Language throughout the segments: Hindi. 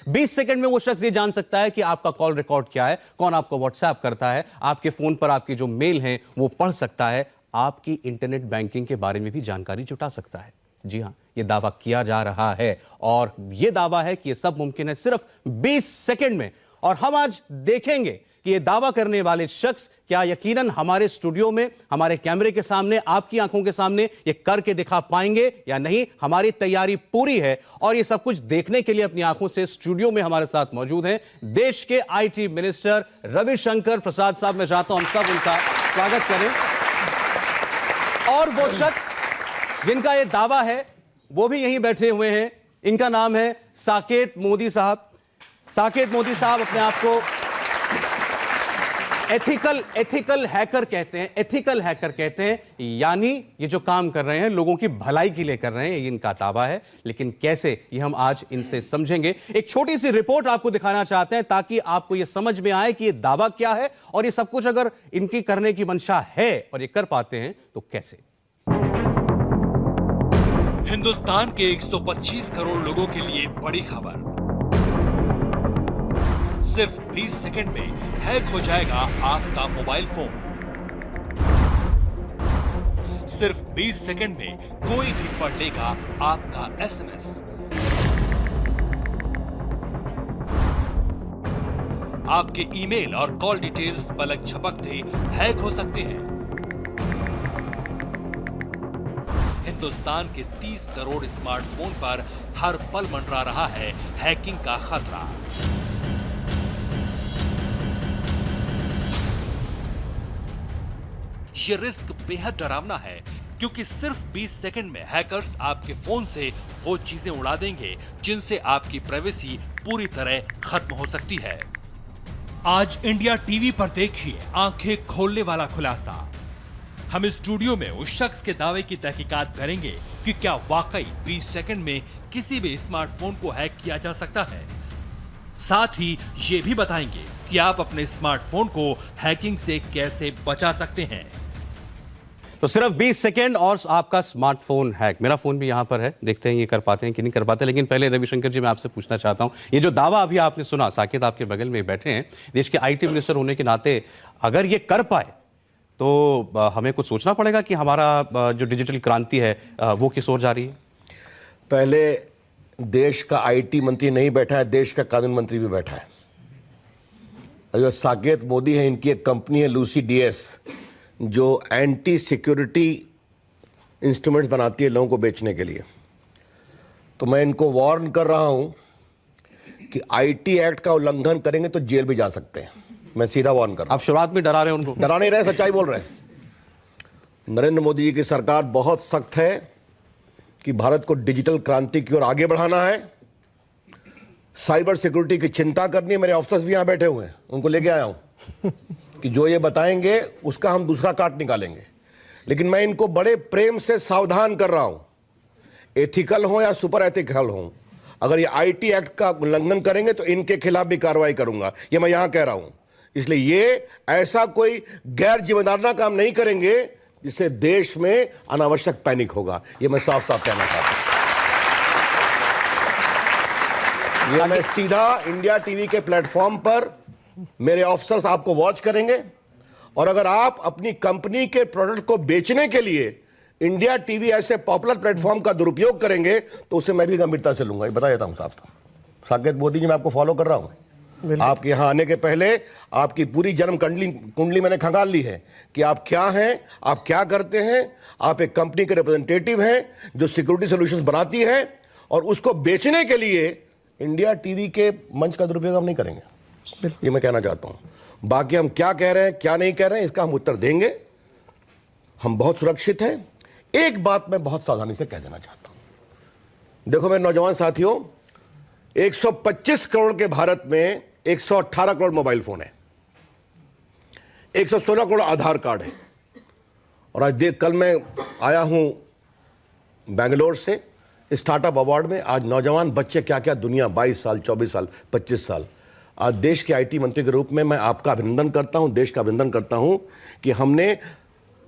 20 सेकंड में वो शख्स ये जान सकता है कि आपका कॉल रिकॉर्ड क्या है, कौन आपको व्हाट्सएप करता है, आपके फोन पर आपके जो मेल हैं वो पढ़ सकता है, आपकी इंटरनेट बैंकिंग के बारे में भी जानकारी जुटा सकता है। जी हां, ये दावा किया जा रहा है और ये दावा है कि ये सब मुमकिन है सिर्फ 20 सेकंड में। और हम आज देखेंगे कि ये दावा करने वाले शख्स क्या यकीनन हमारे स्टूडियो में, हमारे कैमरे के सामने, आपकी आंखों के सामने ये करके दिखा पाएंगे या नहीं। हमारी तैयारी पूरी है और ये सब कुछ देखने के लिए अपनी आंखों से स्टूडियो में हमारे साथ मौजूद हैं देश के आईटी मिनिस्टर रविशंकर प्रसाद साहब। मैं चाहता हूं हम सब उनका स्वागत करें। और वो शख्स जिनका ये दावा है वो भी यहीं बैठे हुए हैं। इनका नाम है साकेत मोदी साहब। साकेत मोदी साहब अपने आप को एथिकल हैकर कहते हैं। एथिकल हैकर कहते हैं, यानी ये जो काम कर रहे हैं लोगों की भलाई के लिए कर रहे हैं, ये इनका दावा है। लेकिन कैसे, ये हम आज इनसे समझेंगे। एक छोटी सी रिपोर्ट आपको दिखाना चाहते हैं ताकि आपको ये समझ में आए कि ये दावा क्या है और ये सब कुछ अगर इनकी करने की मंशा है और ये कर पाते हैं तो कैसे। हिंदुस्तान के 125 करोड़ लोगों के लिए बड़ी खबर। सिर्फ 20 सेकंड में हैक हो जाएगा आपका मोबाइल फोन। सिर्फ 20 सेकंड में कोई भी पढ़ लेगा आपका एसएमएस। आपके ईमेल और कॉल डिटेल्स पलक झपकते हैक हो सकते हैं। हिंदुस्तान के 30 करोड़ स्मार्टफोन पर हर पल मंडरा रहा है हैकिंग का खतरा। ये रिस्क बेहद डरावना है क्योंकि सिर्फ 20 सेकंड में हैकर्स आपके फोन से वो चीजें उड़ा देंगे जिनसे आपकी प्राइवेसी पूरी तरह खत्म हो सकती है। आज इंडिया टीवी पर देखिए आंखें खोलने वाला खुलासा। हम इस स्टूडियो में उस शख्स के दावे की तहकीकात करेंगे कि क्या वाकई 20 सेकंड में किसी भी स्मार्टफोन को हैक किया जा सकता है। साथ ही ये भी बताएंगे कि आप अपने स्मार्टफोन को हैकिंग से कैसे बचा सकते हैं। तो सिर्फ 20 सेकंड और आपका स्मार्टफोन हैक। मेरा फोन भी यहां पर है, देखते हैं ये कर पाते हैं कि नहीं कर पाते। लेकिन पहले रविशंकर जी मैं आपसे पूछना चाहता हूं, ये जो दावा अभी आपने सुना, साकेत आपके बगल में बैठे हैं, देश के आईटी मिनिस्टर होने के नाते अगर ये कर पाए तो हमें कुछ सोचना पड़ेगा कि हमारा जो डिजिटल क्रांति है वो किस ओर जा रही है। पहले देश का आईटी मंत्री नहीं बैठा है, देश का कानून मंत्री भी बैठा है। जो साकेत मोदी है, इनकी एक कंपनी है लूसी डीएस, जो एंटी सिक्योरिटी इंस्ट्रूमेंट्स बनाती है लोगों को बेचने के लिए। तो मैं इनको वार्न कर रहा हूं कि आईटी एक्ट का उल्लंघन करेंगे तो जेल भी जा सकते हैं। मैं सीधा वार्न कर रहा हूं। आप शुरुआत में डरा रहे हैं उनको। डरा नहीं रहे, सच्चाई बोल रहे हैं। नरेंद्र मोदी जी की सरकार बहुत सख्त है कि भारत को डिजिटल क्रांति की ओर आगे बढ़ाना है। साइबर सिक्योरिटी की चिंता करनी है। मेरे ऑफिसर्स भी यहां बैठे हुए हैं, उनको लेके आया हूं कि जो ये बताएंगे उसका हम दूसरा काट निकालेंगे। लेकिन मैं इनको बड़े प्रेम से सावधान कर रहा हूं, एथिकल हो या सुपर एथिकल हो, अगर ये आईटी एक्ट का उल्लंघन करेंगे तो इनके खिलाफ भी कार्रवाई करूंगा। ये मैं यहां कह रहा हूं। इसलिए ये ऐसा कोई गैर जिम्मेदाराना काम नहीं करेंगे जिससे देश में अनावश्यक पैनिक होगा। ये मैं साफ साफ कहना चाहता हूं। ये मैं सीधा इंडिया टीवी के प्लेटफॉर्म पर मेरे ऑफिसर्स आपको वॉच करेंगे और अगर आप अपनी कंपनी के प्रोडक्ट को बेचने के लिए इंडिया टीवी ऐसे पॉपुलर प्लेटफॉर्म का दुरुपयोग करेंगे तो उसे मैं भी गंभीरता से लूंगा। ये बता देता हूं साफ साफ। साकेत मोदी जी, मैं आपको फॉलो कर रहा हूं। आपके यहां आने के पहले आपकी पूरी जन्म कुंडली मैंने खंगाल ली है कि आप क्या हैं, आप क्या करते हैं। आप एक कंपनी के रिप्रेजेंटेटिव हैं जो सिक्योरिटी सॉल्यूशंस बनाती है और उसको बेचने के लिए इंडिया टीवी के मंच का दुरुपयोग हम नहीं करेंगे। ये मैं कहना चाहता हूं। बाकी हम क्या कह रहे हैं, क्या नहीं कह रहे हैं, इसका हम उत्तर देंगे। हम बहुत सुरक्षित हैं। एक बात मैं बहुत सावधानी से कह देना चाहता हूं। देखो मेरे नौजवान साथियों, 125 करोड़ के भारत में 118 करोड़ मोबाइल फोन है, 116 करोड़ आधार कार्ड है। और आज कल मैं आया हूं बेंगलोर से स्टार्टअप अवार्ड में। आज नौजवान बच्चे क्या क्या दुनिया, 22 साल, 24 साल, 25 साल। आज देश के आईटी मंत्री के रूप में मैं आपका अभिनंदन करता हूं, देश का अभिनंदन करता हूं कि हमने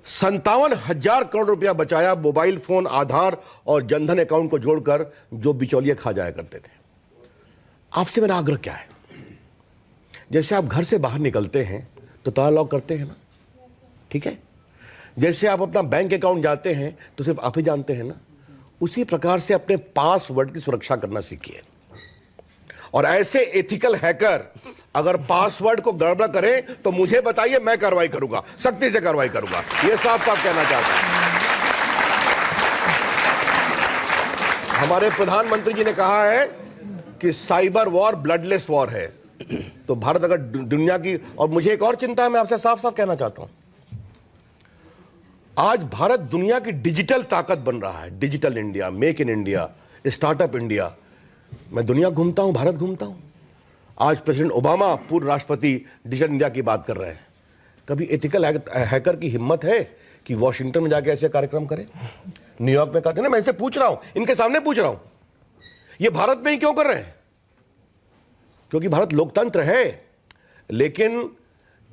57,000 करोड़ रुपया बचाया मोबाइल फोन, आधार और जनधन अकाउंट को जोड़कर, जो बिचौलिए खा जाया करते थे। आपसे मेरा आग्रह क्या है, जैसे आप घर से बाहर निकलते हैं तो ताला लॉक करते हैं ना, ठीक है? जैसे आप अपना बैंक अकाउंट जाते हैं तो सिर्फ आप ही जानते हैं ना, उसी प्रकार से अपने पासवर्ड की सुरक्षा करना सीखिए। और ऐसे एथिकल हैकर अगर पासवर्ड को गड़बड़ करें तो मुझे बताइए, मैं कार्रवाई करूंगा, सख्ती से कार्रवाई करूंगा। यह साफ साफ कहना चाहता हूं। हमारे प्रधानमंत्री जी ने कहा है कि साइबर वॉर ब्लडलेस वॉर है। तो भारत अगर दुनिया की, और मुझे एक और चिंता है, मैं आपसे साफ साफ कहना चाहता हूं, आज भारत दुनिया की डिजिटल ताकत बन रहा है। Digital India, make in India, startup India. मैं दुनिया घूमता हूं, भारत घूमता हूं। आज प्रेसिडेंट ओबामा, पूर्व राष्ट्रपति, डिजिटल इंडिया की बात कर रहे हैं। कभी एथिकल हैकर की हिम्मत है कि वॉशिंगटन में जाके ऐसे कार्यक्रम करे, न्यूयॉर्क में करते? मैं इसे पूछ रहा हूं, इनके सामने पूछ रहा हूं, ये भारत में ही क्यों कर रहे हैं? क्योंकि भारत लोकतंत्र है, लेकिन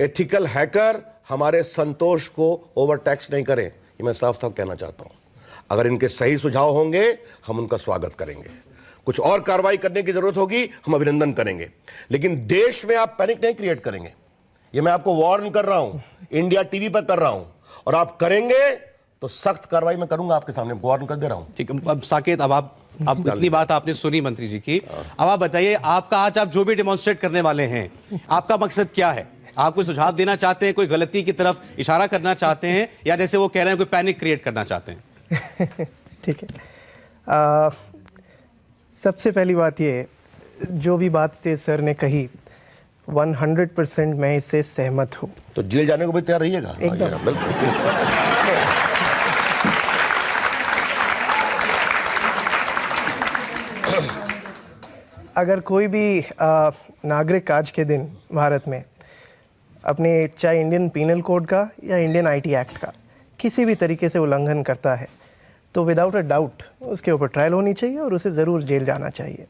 एथिकल हैकर हमारे संतोष को ओवरटैक्स नहीं करें। ये मैं साफ साफ कहना चाहता हूं। अगर इनके सही सुझाव होंगे हम उनका स्वागत करेंगे, कुछ और कार्रवाई करने की जरूरत होगी हम अभिनंदन करेंगे, लेकिन देश में आप पैनिक नहीं क्रिएट करेंगे। ये मैं आपको वार्न कर रहा हूं, इंडिया टीवी पर कर रहा हूं, और आप करेंगे तो सख्त कार्रवाई मैं करूंगा, आपके सामने वार्न कर दे रहा हूं। ठीक है, अब साकेत, अब आप इतनी बात आपने सुनी मंत्री जी की, अब आप बताइए, आपका आज आप जो भी डेमोन्स्ट्रेट करने वाले हैं, आपका मकसद क्या है? आप कोई सुझाव देना चाहते हैं, कोई गलती की तरफ इशारा करना चाहते हैं, या जैसे वो कह रहे हैं कोई पैनिक क्रिएट करना चाहते हैं? ठीक है, सबसे पहली बात ये, जो भी बात सर ने कही 100% मैं इससे सहमत हूँ। तो जेल जाने को भी तैयार रहिएगा एकदम। बिल्कुल। अगर कोई भी नागरिक आज के दिन भारत में अपने, चाहे इंडियन पीनल कोड का या इंडियन आईटी एक्ट का, किसी भी तरीके से उल्लंघन करता है तो विदाउट अ डाउट उसके ऊपर ट्रायल होनी चाहिए और उसे ज़रूर जेल जाना चाहिए।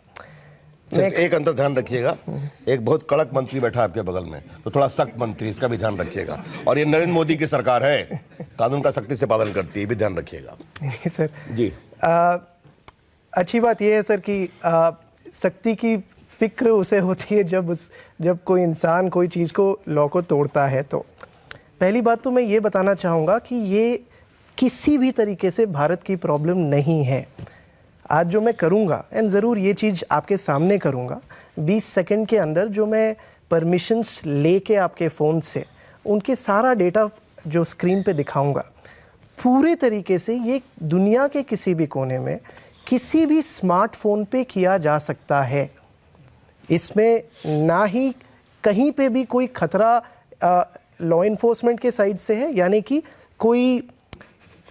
एक अंतर ध्यान रखिएगा, एक बहुत कड़क मंत्री बैठा है आपके बगल में, तो थोड़ा सख्त मंत्री, इसका भी ध्यान रखिएगा। और ये नरेंद्र मोदी की सरकार है, कानून का सख्ती से पालन करती है, भी ध्यान रखिएगा। सर जी, अच्छी बात यह है सर कि सख्ती की फिक्र उसे होती है जब कोई इंसान कोई चीज़ को, लॉ को तोड़ता है। तो पहली बात तो मैं ये बताना चाहूँगा कि ये किसी भी तरीके से भारत की प्रॉब्लम नहीं है। आज जो मैं करूँगा, एंड ज़रूर ये चीज़ आपके सामने करूँगा, 20 सेकंड के अंदर जो मैं परमिशंस लेके आपके फ़ोन से उनके सारा डेटा जो स्क्रीन पे दिखाऊँगा, पूरे तरीके से ये दुनिया के किसी भी कोने में किसी भी स्मार्टफोन पे किया जा सकता है। इसमें ना ही कहीं पे भी कोई खतरा लॉ इन्फोर्समेंट के साइड से है, यानी कि कोई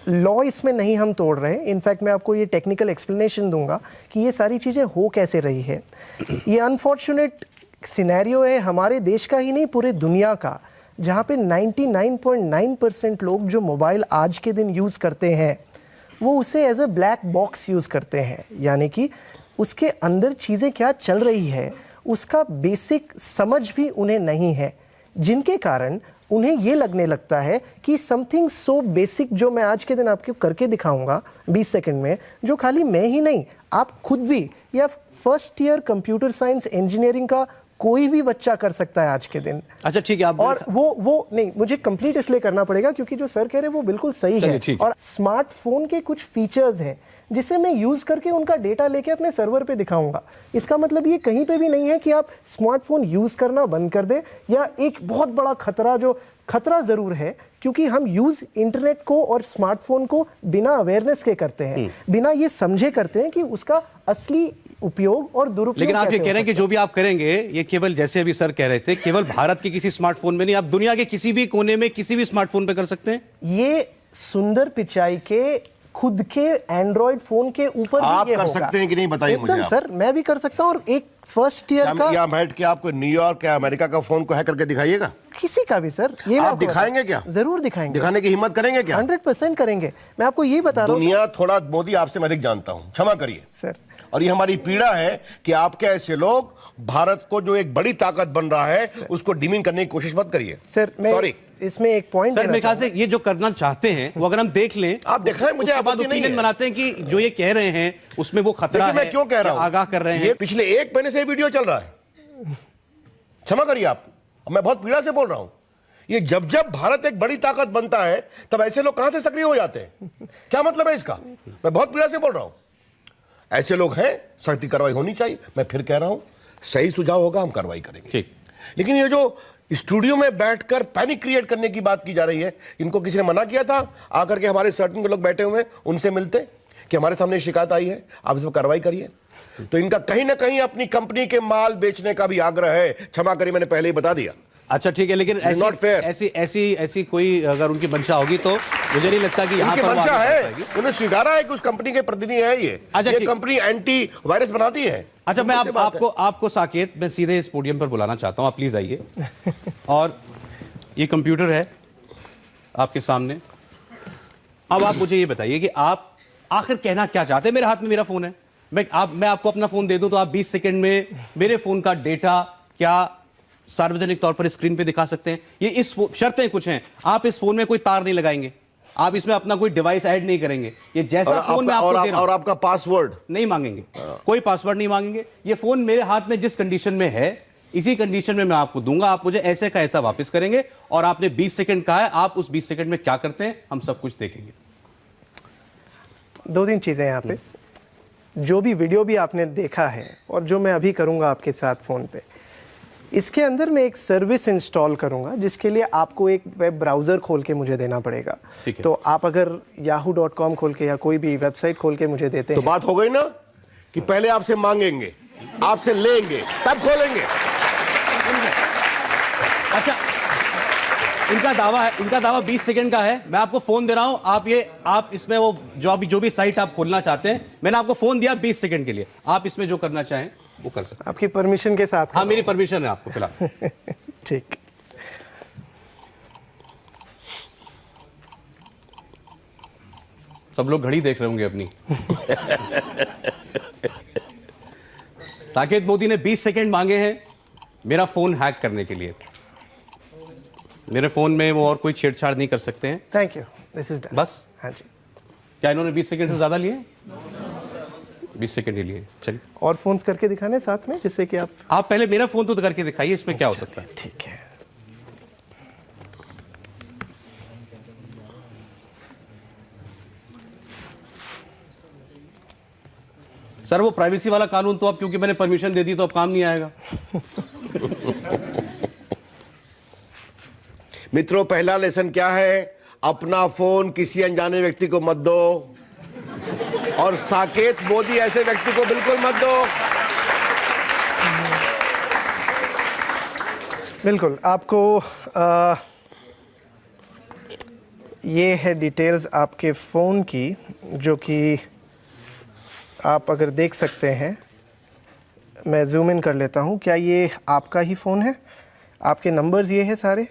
लॉ इसमें नहीं हम तोड़ रहे हैं। इनफैक्ट मैं आपको ये टेक्निकल एक्सप्लेनेशन दूंगा कि ये सारी चीज़ें हो कैसे रही है। ये अनफॉर्चुनेट सिनेरियो है हमारे देश का ही नहीं, पूरे दुनिया का, जहाँ पे 99.9% लोग जो मोबाइल आज के दिन यूज़ करते हैं वो उसे as a black box use करते हैं, यानी कि उसके अंदर चीज़ें क्या चल रही है उसका बेसिक समझ भी उन्हें नहीं है, जिनके कारण उन्हें ये लगने लगता है कि समथिंग सो बेसिक जो मैं आज के दिन आपको करके दिखाऊंगा 20 सेकंड में, जो खाली मैं ही नहीं, आप खुद भी या first year computer science engineering का कोई भी बच्चा कर सकता है आज के दिन। अच्छा ठीक है, आप और वो नहीं, मुझे कंप्लीट इसलिए करना पड़ेगा क्योंकि जो सर कह रहे हैं वो बिल्कुल सही है। और स्मार्टफोन के कुछ फीचर्स हैं जिसे मैं यूज करके उनका डेटा लेके अपने सर्वर पे दिखाऊंगा। इसका मतलब ये कहीं पे भी नहीं है कि आप स्मार्टफोन यूज करना बंद कर दे, या एक बहुत बड़ा खतरा, जो खतरा जरूर है क्योंकि हम यूज इंटरनेट को और स्मार्टफोन को बिना अवेयरनेस के करते हैं, बिना ये समझे करते हैं कि उसका असली उपयोग और दुरुपयोग। लेकिन आप ये कह रहे हैं कि जो भी आप करेंगे ये केवल, जैसे अभी सर कह रहे थे, केवल भारत के किसी स्मार्टफोन में नहीं, आप दुनिया के किसी भी कोने में किसी भी स्मार्टफोन पे कर सकते हैं। ये सुंदर पिचाई के खुद के एंड्रॉइड फोन के ऊपर आप कर सकते हैं कि नहीं, बताइए मुझे। एकदम सर, मैं भी कर सकता हूं। और एक फर्स्ट ईयर का या बैठ के आपको न्यूयॉर्क या अमेरिका का फोन को हैक करके दिखाइएगा, किसी का भी सर, ये आप दिखाएंगे क्या? जरूर दिखाएंगे, दिखाने की हिम्मत करेंगे क्या? 100% करेंगे। मैं आपको ये बता रहा हूं दुनिया थोड़ा, मोदी आपसे मैं अधिक जानता हूं, क्षमा करिए सर, और ये हमारी पीड़ा है कि आपके ऐसे लोग भारत को जो एक बड़ी ताकत बन रहा है उसको डिमीन करने की कोशिश मत करिए सर। मैं सॉरी, इसमें एक पॉइंट सर मेरे ख्याल से ये जो करना चाहते हैं वो अगर हम देख लें, आप दिखाएं, मुझे उसके बाद आपत्ति नहीं ओपिनियन है। बनाते हैं कि जो ये कह रहे हैं उसमें वो खतरा देखिए है, मैं क्यों कह रहा हूं, आगाह कर रहे हैं। ये पिछले 1 महीने से ये वीडियो चल रहा है, क्षमा करिए आप, मैं बहुत पीड़ा से बोल रहा हूं। ये जब जब भारत एक बड़ी ताकत बनता है तब ऐसे लोग कहां से सक्रिय हो जाते हैं? क्या मतलब है इसका? मैं बहुत पीड़ा से बोल रहा हूं। ऐसे लोग हैं, सख्त कार्रवाई होनी चाहिए। मैं फिर कह रहा हूं, सही सुझाव होगा, हम कार्रवाई करेंगे। ठीक। लेकिन ये जो स्टूडियो में बैठकर पैनिक क्रिएट करने की बात की जा रही है, इनको किसी ने मना किया था आकर के हमारे सर्टन लोग बैठे हुए हैं उनसे मिलते कि हमारे सामने शिकायत आई है, आप इस पर कार्रवाई करिए? तो इनका कहीं ना कहीं अपनी कंपनी के माल बेचने का भी आग्रह है। क्षमा करिए, मैंने पहले ही बता दिया। अच्छा ठीक है, लेकिन Not fair. ऐसी कोई अगर उनकी मंशा होगी तो मुझे नहीं लगता कि यहाँ उनकी पर वो मंशा आगे है, बढ़ पाएगी। उन्हें स्वीकारा है कि उस कंपनी के प्रतिनिधि है ये। अच्छा, ये ठीक। कंपनी एंटी वायरस बनाती है। अच्छा मैं मुद्दे बात है। आपको साकेत मैं सीधे इस पोडियम पर बुलाना चाहता हूं, आप प्लीज आइए। और ये कंप्यूटर है आपके सामने। अब आप मुझे ये बताइए कि आप आखिर कहना क्या चाहते हैं। मेरे हाथ में मेरा फोन है, मैं आपको अपना फोन दे दूं तो आप 20 सेकंड में मेरे फोन का डेटा क्या सार्वजनिक तौर पर स्क्रीन पे दिखा सकते हैं? ये इस शर्तें कुछ हैं, आप इस फोन में कोई तार नहीं लगाएंगे, आप इसमें अपना कोई डिवाइस ऐड नहीं करेंगे, ये जैसा फोन मैं आपको दे रहा हूं और आपका पासवर्ड नहीं मांगेंगे, कोई पासवर्ड नहीं मांगेंगे। ये फोन मेरे हाथ में जिस कंडीशन में है इसी कंडीशन में मैं आपको दूंगा, आप मुझे ऐसे का ऐसा वापस करेंगे। और आपने 20 सेकंड कहा है, आप उस 20 सेकंड में क्या करते हैं हम सब कुछ देखेंगे। 2-3 चीज़ें यहाँ पे, जो भी वीडियो भी आपने देखा है और जो मैं अभी करूँगा आपके साथ फ़ोन पे, इसके अंदर मैं एक सर्विस इंस्टॉल करूँगा जिसके लिए आपको एक वेब ब्राउज़र खोल के मुझे देना पड़ेगा। ठीक है। तो आप अगर yahoo.com खोल के या कोई भी वेबसाइट खोल के मुझे देते तो हैं, बात हो गई ना कि पहले आपसे मांगेंगे, आपसे लेंगे, तब खोलेंगे। अच्छा इनका दावा 20 सेकंड का है। मैं आपको फोन दे रहा हूं, आप इसमें वो जो भी साइट आप खोलना चाहते हैं, मैंने आपको फोन दिया 20 सेकंड के लिए, आप इसमें जो करना चाहें वो कर सकते हैं। आपकी परमिशन के साथ। हाँ मेरी परमिशन है आपको फिलहाल। ठीक। सब लोग घड़ी देख रहे होंगे अपनी। साकेत मोदी ने 20 सेकंड मांगे हैं मेरा फोन हैक करने के लिए। मेरे फोन में वो और कोई छेड़छाड़ नहीं कर सकते हैं। Thank you, this is done. बस। हाँ जी। क्या इन्होंने 20 सेकंड से ज्यादा लिए? 20 सेकंड ही लिए। चलिए और फोन्स करके दिखाने साथ में, जिससे कि आप पहले मेरा फोन तो करके दिखाइए, इसमें क्या हो सकता है। ठीक है। सर वो प्राइवेसी वाला कानून तो अब क्योंकि मैंने परमिशन दे दी तो अब काम नहीं आएगा। मित्रों, पहला लेसन क्या है? अपना फोन किसी अनजाने व्यक्ति को मत दो, और साकेत मोदी ऐसे व्यक्ति को बिल्कुल मत दो। बिल्कुल। आपको ये है डिटेल्स आपके फ़ोन की, जो कि आप अगर देख सकते हैं। मैं जूम इन कर लेता हूँ। क्या ये आपका ही फ़ोन है? आपके नंबर्स ये है सारे?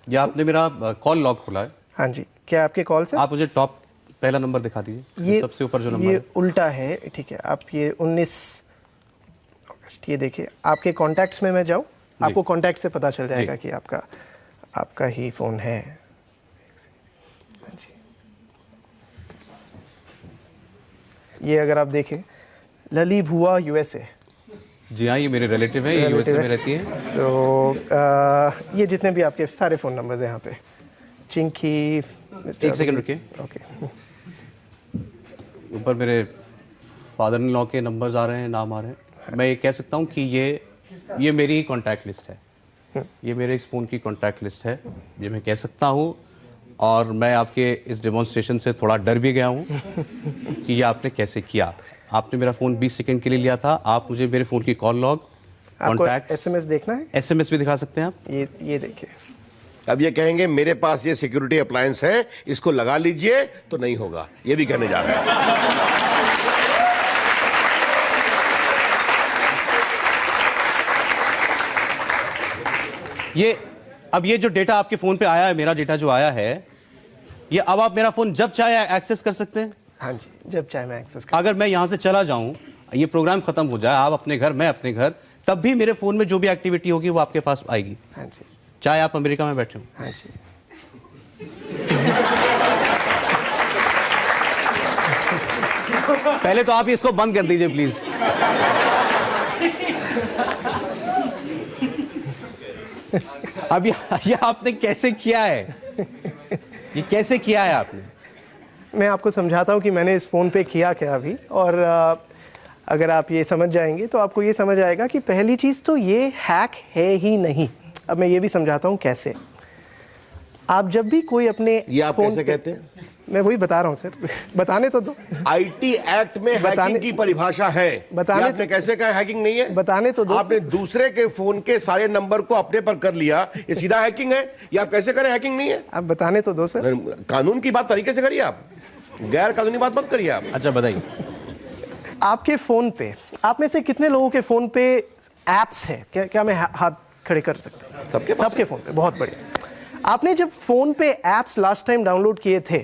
या आपने मेरा कॉल लॉग खोला है? हाँ जी। क्या आपके कॉल से? आप मुझे टॉप पहला नंबर दिखा दीजिए, ये सबसे ऊपर जो नंबर ये है। उल्टा है। ठीक है, आप ये 19 अगस्त, ये देखिए आपके कॉन्टैक्ट्स में मैं जाऊँ, आपको कॉन्टैक्ट से पता चल जाएगा कि आपका ही फ़ोन है। हाँ जी। ये अगर आप देखें, लली भुआ USA। जी हाँ, ये मेरे रिलेटिव है, ये यूएसए में रहती है। सो ये जितने भी आपके सारे फ़ोन नंबर्स हैं यहाँ पे। चिंकी। एक सेकंड रुकिए। ओके। ऊपर मेरे फादर इन लॉ के नंबर्स आ रहे हैं, नाम आ रहे हैं। मैं ये कह सकता हूँ कि ये मेरी कॉन्टैक्ट लिस्ट है, ये मेरे इस फ़ोन की कॉन्टैक्ट लिस्ट है, ये मैं कह सकता हूँ। और मैं आपके इस डेमोन्स्ट्रेशन से थोड़ा डर भी गया हूँ कि ये आपने कैसे किया। आपने मेरा फ़ोन 20 सेकंड के लिए लिया था, आप मुझे मेरे फ़ोन की कॉल लॉग, कॉन्टैक्ट, SMS देखना है? SMS भी दिखा सकते हैं आप। ये देखिए। अब ये कहेंगे मेरे पास ये सिक्योरिटी अप्लायंस है, इसको लगा लीजिए, तो नहीं होगा, ये भी कहने जा रहे हैं। अब ये जो डेटा आपके फ़ोन पे आया है, मेरा डेटा जो आया है, ये अब आप मेरा फ़ोन जब चाहे एक्सेस कर सकते हैं। हाँ जी, जब चाहे मैं एक्सेस कर। अगर मैं यहाँ से चला जाऊँ, ये प्रोग्राम खत्म हो जाए, आप अपने घर, मैं अपने घर, तब भी मेरे फ़ोन में जो भी एक्टिविटी होगी वो आपके पास आएगी। हाँ जी। चाहे आप अमेरिका में बैठे हो। हाँ जी। पहले तो आप इसको बंद कर दीजिए प्लीज। अब ये आपने कैसे किया है? ये कैसे किया है आपने? मैं आपको समझाता हूँ कि मैंने इस फ़ोन पे किया क्या अभी, और अगर आप ये समझ जाएंगे तो आपको ये समझ आएगा कि पहली चीज़ तो ये हैक है ही नहीं। अब मैं ये भी समझाता हूँ कैसे। आप जब भी कोई अपने ये आप फोन कैसे कहते हैं? मैं वही बता रहा हूँ सर, बताने तो दो। आईटी एक्ट में हैकिंग की परिभाषा है। बताने ये आपने कैसे कहा हैकिंग नहीं है? बताने तो दो। आपने दूसरे के फोन के सारे नंबर को अपने पर कर लिया, ये सीधा हैकिंग है? ये आप कैसे करें हैकिंग नहीं है? आप बताने तो दो सर। कानून की बात तरीके से करिए, आप गैर कानूनी बात मत करिए आप। अच्छा बताइए। आपके फ़ोन पे, आप में से कितने लोगों के फ़ोन पे एप्स है? क्या मैं हाथ खड़े कर सकता हूँ? सबके फ़ोन पे। बहुत बढ़िया। आपने जब फ़ोन पे एप्स लास्ट टाइम डाउनलोड किए थे,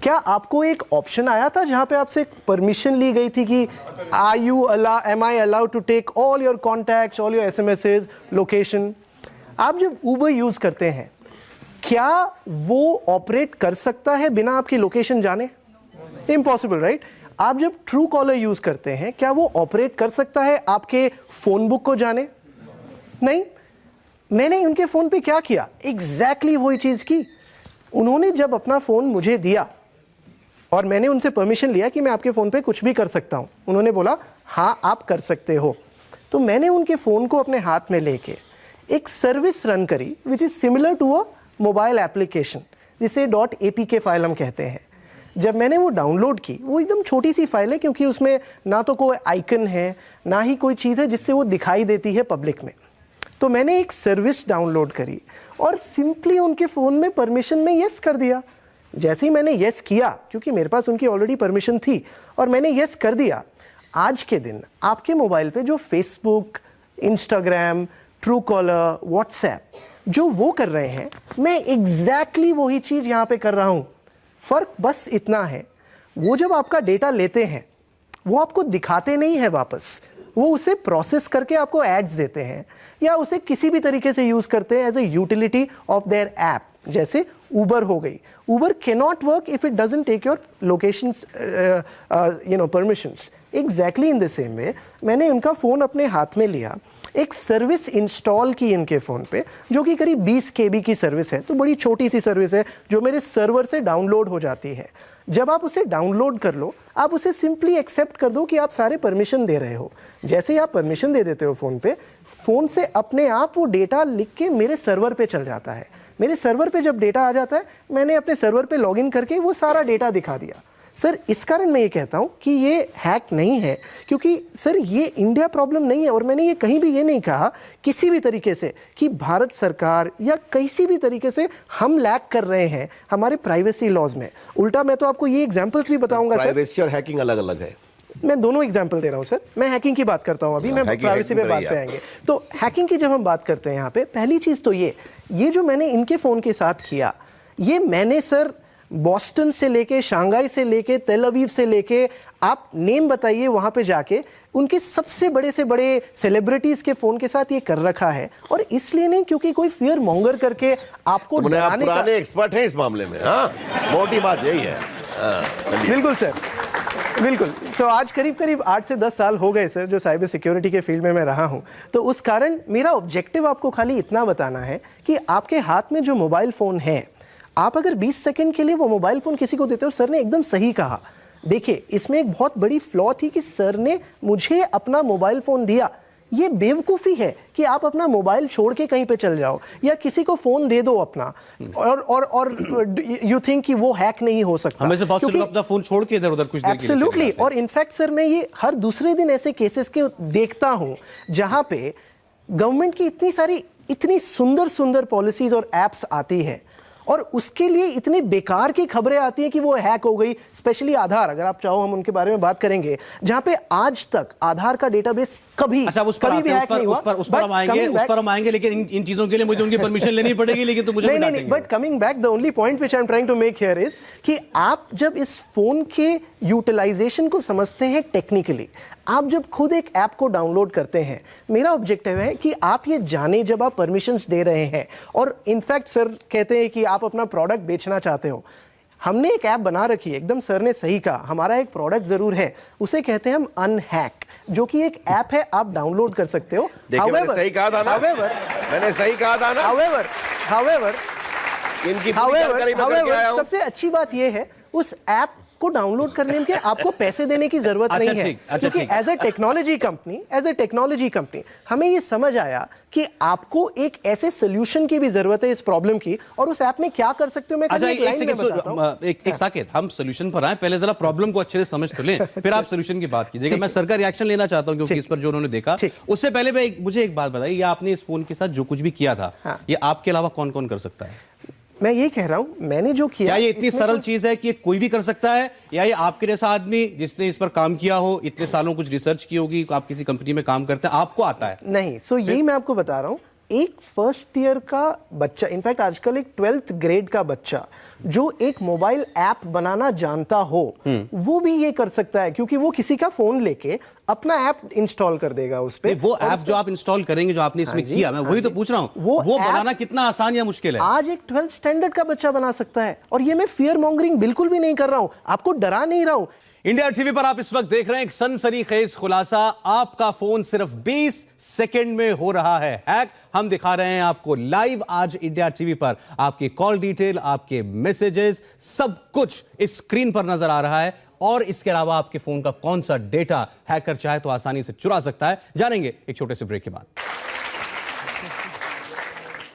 क्या आपको एक ऑप्शन आया था जहां पे आपसे परमिशन ली गई थी कि am I allowed to take all your contacts, all your SMSes, location? आप जब उबर यूज़ करते हैं, क्या वो ऑपरेट कर सकता है बिना आपकी लोकेशन जाने? Impossible, right? आप जब ट्रू कॉलर यूज़ करते हैं, क्या वो ऑपरेट कर सकता है आपके फ़ोन बुक को जाने? नहीं। मैंने उनके फ़ोन पे क्या किया? एग्जैक्टली वही चीज़ की। उन्होंने जब अपना फ़ोन मुझे दिया और मैंने उनसे परमिशन लिया कि मैं आपके फ़ोन पे कुछ भी कर सकता हूँ, उन्होंने बोला हाँ आप कर सकते हो, तो मैंने उनके फ़ोन को अपने हाथ में लेके एक सर्विस रन करी which is similar to a mobile application, जिसे .apk फाइल हम कहते हैं। जब मैंने वो डाउनलोड की, वो एकदम छोटी सी फाइल है क्योंकि उसमें ना तो कोई आइकन है ना ही कोई चीज़ है जिससे वो दिखाई देती है पब्लिक में। तो मैंने एक सर्विस डाउनलोड करी और सिंपली उनके फ़ोन में परमिशन में येस कर दिया। जैसे ही मैंने येस किया, क्योंकि मेरे पास उनकी ऑलरेडी परमिशन थी और मैंने येस कर दिया, आज के दिन आपके मोबाइल पे जो Facebook, Instagram, true collar, WhatsApp जो वो कर रहे हैं, मैं एग्जैक्टली वही चीज़ यहाँ पे कर रहा हूँ। फ़र्क बस इतना है, वो जब आपका डेटा लेते हैं वो आपको दिखाते नहीं है वापस, वो उसे प्रोसेस करके आपको एड्स देते हैं या उसे किसी भी तरीके से यूज़ करते हैं as a utility of their app. जैसे उबर हो गई, Uber cannot work if it doesn't take your locations permissions. Exactly in the same way मैंने उनका फ़ोन अपने हाथ में लिया, एक सर्विस इंस्टॉल की इनके फ़ोन पे, जो कि करीब 20 KB की सर्विस है, तो बड़ी छोटी सी सर्विस है जो मेरे सर्वर से डाउनलोड हो जाती है। जब आप उसे डाउनलोड कर लो, आप उसे सिंपली एक्सेप्ट कर दो कि आप सारे परमिशन दे रहे हो। जैसे ही आप परमिशन दे देते हो फ़ोन पे, फ़ोन से अपने आप वो डेटा लिख के मेरे सर्वर पे चल जाता है। मेरे सर्वर पे जब डेटा आ जाता है, मैंने अपने सर्वर पे लॉगिन करके वो सारा डेटा दिखा दिया। सर, इस कारण मैं ये कहता हूँ कि ये हैक नहीं है, क्योंकि सर ये इंडिया प्रॉब्लम नहीं है। और मैंने ये कहीं भी ये नहीं कहा किसी भी तरीके से कि भारत सरकार या किसी भी तरीके से हम लैक कर रहे हैं हमारे प्राइवेसी लॉज में। उल्टा मैं तो आपको ये एग्जांपल्स भी बताऊंगा सर। प्राइवेसी और हैकिंग अलग अलग है। मैं दोनों एग्जाम्पल दे रहा हूँ सर। मैं हैकिंग की बात करता हूँ अभी, मैं प्राइवेसी पे बात पे आएंगे। तो हैकिंग की जब हम बात करते हैं यहाँ पे, पहली चीज़ तो ये जो मैंने इनके फ़ोन के साथ किया, ये मैंने सर बॉस्टन से लेके, शंघाई से लेके, तेल अवीव से लेके, आप नेम बताइए वहाँ पे जाके, उनके सबसे बड़े से बड़े सेलिब्रिटीज़ के फ़ोन के साथ ये कर रखा है। और इसलिए नहीं क्योंकि कोई फियर मॉन्गर करके आपको डराने का। पुराने एक्सपर्ट हैं इस मामले में। हाँ, मोटी बात यही है। बिल्कुल सर, बिल्कुल। सो आज करीब करीब 8 से 10 साल हो गए सर जो साइबर सिक्योरिटी के फील्ड में मैं रहा हूं। तो उस कारण मेरा ऑब्जेक्टिव आपको खाली इतना बताना है कि आपके हाथ में जो मोबाइल फ़ोन है, आप अगर 20 सेकंड के लिए वो मोबाइल फ़ोन किसी को देते हो, सर ने एकदम सही कहा। देखिए, इसमें एक बहुत बड़ी फ्लॉ थी कि सर ने मुझे अपना मोबाइल फ़ोन दिया। ये बेवकूफ़ी है कि आप अपना मोबाइल छोड़ के कहीं पे चल जाओ या किसी को फ़ोन दे दो अपना, और यू थिंक कि वो हैक नहीं हो सकता। हमें से बहुत से लोग अपना फ़ोन छोड़ के इधर उधर कुछ देर के लिए एब्सोल्युटली। और इनफैक्ट सर मैं ये हर दूसरे दिन ऐसे केसेस के देखता हूँ जहाँ पे गवर्नमेंट की इतनी सुंदर सुंदर पॉलिसीज और एप्स आती है और उसके लिए इतनी बेकार की खबरें आती हैं कि वो हैक हो गई। स्पेशली आधार, अगर आप चाहो हम उनके बारे में बात करेंगे, जहां पे आज तक आधार का डेटाबेस कभी भी हैक नहीं हुआ। उस पर हम आएंगे, लेकिन इन चीजों के लिए मुझे उनकी परमिशन लेनी पड़ेगी। लेकिन तो मुझे नहीं, but coming back, the only point which I am trying to make here is कि आप जब इस फोन के यूटिलाइजेशन को समझते हैं टेक्निकली, आप जब खुद एक ऐप को डाउनलोड करते हैं, मेरा ऑब्जेक्टिव है कि आप ये जाने जब आप परमिशंस दे रहे हैं, और इनफैक्ट सर कहते हैं कि आप अपना प्रोडक्ट बेचना चाहते हो, हमने एक ऐप बना रखी है, एकदम सर ने सही कहा, हमारा एक प्रोडक्ट जरूर है, उसे कहते हैं हम अनहैक, जो कि एक ऐप है, आप डाउनलोड कर सकते हो। देखिए, मैंने सही कहा था ना, मैंने सही कहा था ना। However, इनकी पूरी जानकारी मैं करके आया हूं। सबसे अच्छी बात यह है, उस ऐप को डाउनलोड करने के आपको पैसे देने की जरूरत नहीं है, क्योंकि एज ए टेक्नोलॉजी कंपनी हमें ये समझ आया कि आपको एक ऐसे सोल्यूशन की भी जरूरत है इस प्रॉब्लम की, और उस ऐप में क्या कर सकते हो मैं एक साकेत, हम सोल्यूशन पर आए, पहले जरा प्रॉब्लम को अच्छे से समझ तो लें, फिर आप सोल्यूशन की बात कीजिएगा। मैं सर का रिएक्शन लेना चाहता हूं, क्योंकि इस पर जो उन्होंने देखा, उससे पहले मुझे एक बात बताइए, आपने इस फोन के साथ जो कुछ भी किया था, ये आपके अलावा कौन कौन कर सकता है? मैं ये कह रहा हूं, मैंने जो किया, क्या ये इतनी सरल चीज है कि कोई भी कर सकता है, या ये आपके जैसा आदमी जिसने इस पर काम किया हो, इतने सालों कुछ रिसर्च की होगी, आप किसी कंपनी में काम करते हैं, आपको आता है? नहीं, यही मैं आपको बता रहा हूं, एक फर्स्ट ईयर का बच्चा, इनफैक्ट आजकल एक 12th ग्रेड का बच्चा जो एक मोबाइल ऐप बनाना जानता हो, वो भी ये कर सकता है, क्योंकि वो किसी का फोन लेके अपना ऐप इंस्टॉल कर देगा उस पे। वो ऐप जो आप इंस्टॉल करेंगे, जो आपने इसमें किया, मैं वही तो पूछ रहा हूं, वो बनाना कितना आसान या मुश्किल है? आज एक 12th स्टैंडर्ड का बच्चा बना सकता है, और ये मैं फियर मॉन्गरिंग बिल्कुल भी नहीं कर रहा हूं, आपको डरा नहीं रहा हूं। इंडिया टीवी पर आप इस वक्त देख रहे हैं एक सनसनीखेज खुलासा, आपका फोन सिर्फ 20 सेकंड में हो रहा है हैक। हम दिखा रहे हैं आपको लाइव आज इंडिया टीवी पर, आपकी कॉल डिटेल, आपके मैसेजेस, सब कुछ इस स्क्रीन पर नजर आ रहा है, और इसके अलावा आपके फोन का कौन सा डेटा हैकर चाहे तो आसानी से चुरा सकता है, जानेंगे एक छोटे से ब्रेक के बाद।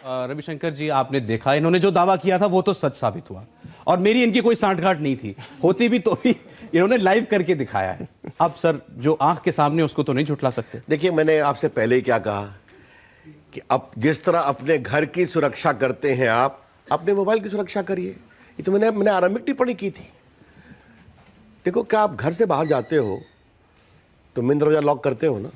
रविशंकर जी, आपने देखा, इन्होंने जो दावा किया था वो तो सच साबित हुआ, और मेरी इनकी कोई सांठगांठ नहीं थी, होती भी तो भी इन्होंने लाइव करके दिखाया है। अब सर, जो आंख के सामने उसको तो नहीं झुठला सकते। देखिए, मैंने आपसे पहले ही क्या कहा कि अब जिस तरह अपने घर की सुरक्षा करते हैं, आप अपने मोबाइल की सुरक्षा करिए। ये तो मैंने आरंभिक टिप्पणी की थी। देखो, क्या आप घर से बाहर जाते हो तो मेन दरवाजा लॉक करते हो ना,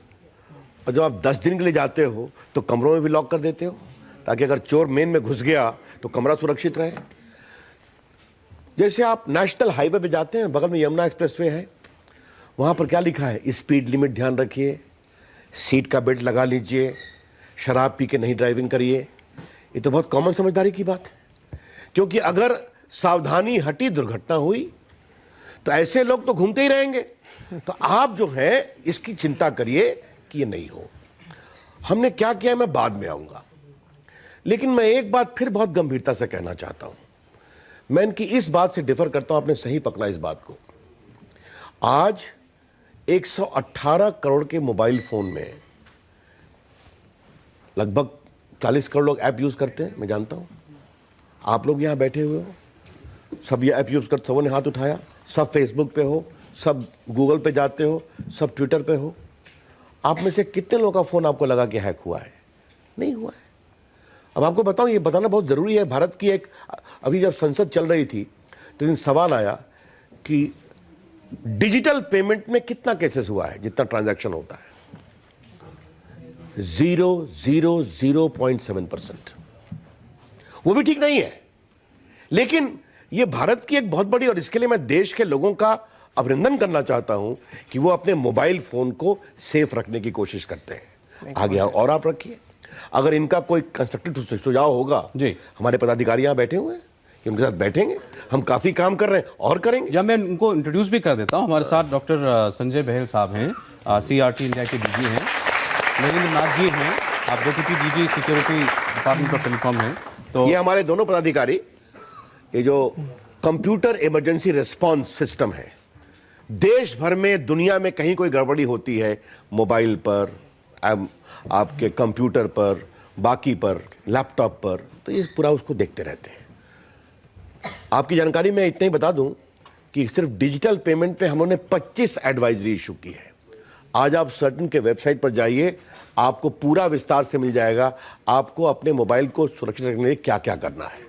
और जब आप 10 दिन के लिए जाते हो तो कमरों में भी लॉक कर देते हो, ताकि अगर चोर मेन में घुस गया तो कमरा सुरक्षित रहे। जैसे आप नेशनल हाईवे पे जाते हैं, बगल में यमुना एक्सप्रेसवे है, वहाँ पर क्या लिखा है? स्पीड लिमिट ध्यान रखिए, सीट का बेल्ट लगा लीजिए, शराब पी के नहीं ड्राइविंग करिए। ये तो बहुत कॉमन समझदारी की बात है, क्योंकि अगर सावधानी हटी, दुर्घटना हुई, तो ऐसे लोग तो घूमते ही रहेंगे। तो आप जो है इसकी चिंता करिए कि ये नहीं हो। हमने क्या किया मैं बाद में आऊँगा, लेकिन मैं एक बात फिर बहुत गंभीरता से कहना चाहता हूँ। मैं इनकी इस बात से डिफर करता हूं, आपने सही पकड़ा इस बात को। आज 118 करोड़ के मोबाइल फोन में लगभग 40 करोड़ लोग ऐप यूज करते हैं, मैं जानता हूं। आप लोग यहां बैठे हुए हो, सब ये ऐप यूज करते, सबों ने हाथ उठाया, सब फेसबुक पे हो, सब गूगल पे जाते हो, सब ट्विटर पे हो। आप में से कितने लोगों का फोन आपको लगा कि हैक हुआ है? नहीं हुआ है। अब आपको बताऊं, ये बताना बहुत ज़रूरी है। भारत की एक, अभी जब संसद चल रही थी तो इन सवाल आया कि डिजिटल पेमेंट में कितना केसेस हुआ है, जितना ट्रांजैक्शन होता है, 0.007%। वो भी ठीक नहीं है, लेकिन ये भारत की एक बहुत बड़ी, और इसके लिए मैं देश के लोगों का अभिनंदन करना चाहता हूं कि वो अपने मोबाइल फोन को सेफ रखने की कोशिश करते हैं। आगे और आप रखिए। अगर इनका कोई कंस्ट्रक्टिव सुझाव होगा जी, हमारे पदाधिकारी यहाँ बैठे हुए हैं, कि उनके साथ बैठेंगे, हम काफी काम कर रहे हैं और करेंगे। जब मैं उनको इंट्रोड्यूस भी कर देता हूँ, हमारे साथ डॉक्टर संजय बहल साहब हैं, CRT इंडिया के डीजी हैं, नरेंद्र नाथ जी हैं, आप deputy DG security department of telecom हैं। तो ये हमारे दोनों पदाधिकारी, ये जो कंप्यूटर इमरजेंसी रिस्पॉन्स सिस्टम है, देश भर में, दुनिया में कहीं कोई गड़बड़ी होती है, मोबाइल पर, आपके कंप्यूटर पर, बाकी पर, लैपटॉप पर, तो ये पूरा उसको देखते रहते हैं। आपकी जानकारी में इतना ही बता दूं कि सिर्फ डिजिटल पेमेंट पे हम लोगों ने 25 एडवाइजरी इशू की है। आज आप सर्टन के वेबसाइट पर जाइए, आपको पूरा विस्तार से मिल जाएगा, आपको अपने मोबाइल को सुरक्षित रखने के लिए क्या क्या करना है।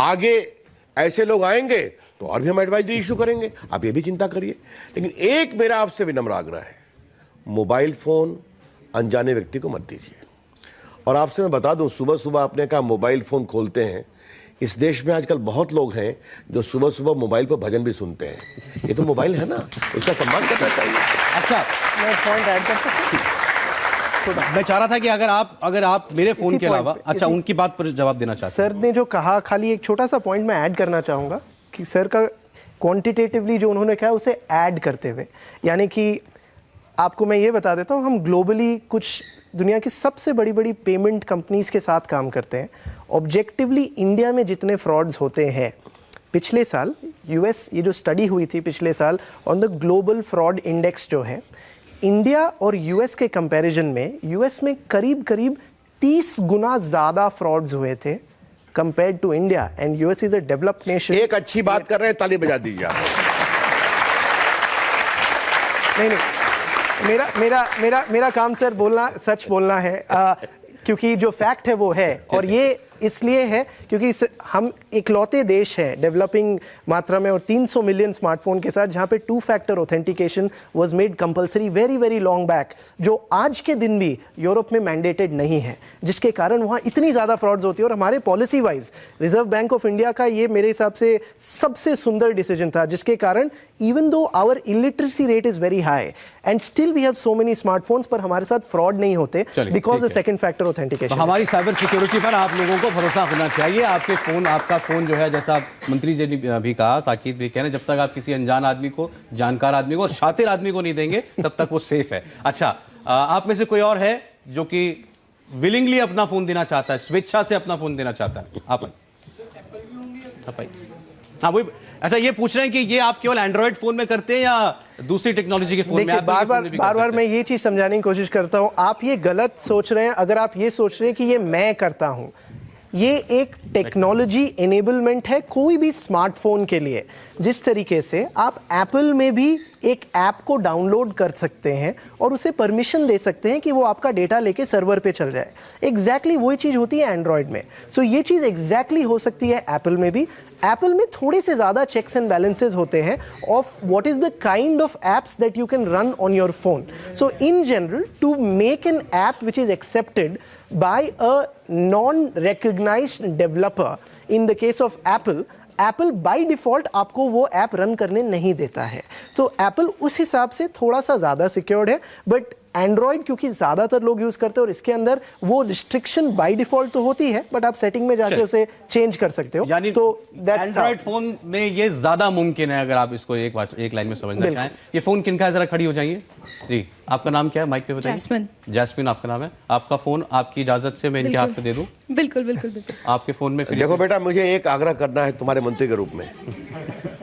आगे ऐसे लोग आएंगे तो और भी हम एडवाइजरी इशू करेंगे, आप ये भी चिंता करिए। लेकिन एक मेरा आपसे विनम्र आग्रह है, मोबाइल फोन अनजाने व्यक्ति को मत दीजिए। और आपसे मैं बता दूं, सुबह सुबह आपने कहा मोबाइल फोन खोलते हैं, इस देश में आजकल बहुत लोग हैं जो सुबह सुबह मोबाइल पर भजन भी सुनते हैं। ये तो मोबाइल है ना, उसका सम्मान करना चाहिए। अच्छा, मैं पॉइंट ऐड कर सकता हूं? मैं चाह रहा था कि अगर आप मेरे फोन के अलावा, अच्छा उनकी बात पर जवाब देना चाहते सर ने जो कहा, खाली एक छोटा सा पॉइंट मैं ऐड करना चाहूँगा कि सर का क्वांटिटेटिवली जो उन्होंने कहा उसे ऐड करते हुए, यानी कि आपको मैं ये बता देता हूँ, हम ग्लोबली कुछ दुनिया की सबसे बड़ी बड़ी पेमेंट कंपनीज के साथ काम करते हैं। ऑब्जेक्टिवली इंडिया में जितने फ्रॉड्स होते हैं, पिछले साल यूएस, ये जो स्टडी हुई थी पिछले साल on the global fraud index जो है, इंडिया और यूएस के कंपैरिजन में यूएस में करीब करीब 30 गुना ज़्यादा फ्रॉड्स हुए थे compared to India, and US is a developed nation. एक अच्छी बात कर रहे हैं, ताली बजा दीजिए आप। नहीं, मेरा काम सर बोलना, सच बोलना है, क्योंकि जो फैक्ट है वो है, और ये इसलिए है क्योंकि हम इकलौते देश हैं डेवलपिंग मात्रा में और 300 मिलियन स्मार्टफोन के साथ जहां पे 2 factor authentication was made compulsory very very long back, जो आज के दिन भी यूरोप में मैंडेटेड नहीं है, जिसके कारण वहां इतनी ज़्यादा फ्रॉड्स होती है। और हमारे policy wise reserve bank of India का ये मेरे हिसाब से सबसे सुंदर डिसीजन था, जिसके कारण even though our illiteracy rate is very high and still we have so many smartphones, पर हमारे साथ फ्रॉड नहीं होते because the second factor authentication. हमारी साइबर सिक्योरिटी पर आप लोगों को भरोसा होना चाहिए। आपका फोन जो है, जैसा मंत्री जी ने भी कहा, साकिब भी कह रहे हैं, जब तक आप किसी अनजान आदमी को, जानकार आदमी को और शातिर आदमी को नहीं देंगे तब तक वो सेफ है। अच्छा, आप में से कोई और है जो कि विलिंगली अपना फोन देना चाहता है, स्वेच्छा से अपना फोन देना चाहता है? आप हाँ, वही। अच्छा, ये पूछ रहे हैं कि ये आप केवल एंड्रॉइड फोन में करते हैं या दूसरी टेक्नोलॉजी के फोन में? बार मैं ये चीज समझाने की कोशिश करता हूं, आप ये गलत सोच रहे हैं अगर आप ये सोच रहे हैं कि ये मैं करता हूं। ये एक टेक्नोलॉजी एनेबलमेंट है कोई भी स्मार्टफोन के लिए। जिस तरीके से आप एप्पल में भी एक ऐप को डाउनलोड कर सकते हैं और उसे परमिशन दे सकते हैं कि वो आपका डेटा लेके सर्वर पे चल जाए, एग्जैक्टली वही चीज़ होती है एंड्रॉयड में। सो ये चीज़ एग्जैक्टली हो सकती है एप्पल में भी। एप्पल में थोड़े से ज़्यादा चेक्स एंड बैलेंसेज होते हैं of what is the kind of apps that you can run on your phone. So in general, to make an app which is accepted by a non-recognized developer, in the case of Apple by default आपको वो ऐप रन करने नहीं देता है। तो Apple उस हिसाब से थोड़ा सा ज़्यादा सिक्योर्ड है, बट एंड्रॉयड क्योंकि ज़्यादातर लोग यूज़ करते हैं और इसके अंदर वो रिस्ट्रिक्शन बाय डिफॉल्ट तो होती है, बट आप सेटिंग में जाके उसे चेंज कर सकते हो। यानी तो एंड्रॉयड फोन में ये ज़्यादा मुमकिन है, अगर आप इसको एक लाइन में समझना चाहें। ये फ़ोन किनका है, ज़रा खड़ी हो जाइए जी। आपका नाम क्या है, माइक पे बताइए। जैस्मिन आपका नाम है। आपका फ़ोन आपकी इजाज़त से मैं इनके हाथ पे दे दूँ? बिल्कुल बिल्कुल बिल्कुल। आपके फ़ोन में देखो बेटा, मुझे एक आग्रह करना है तुम्हारे मंत्री के रूप में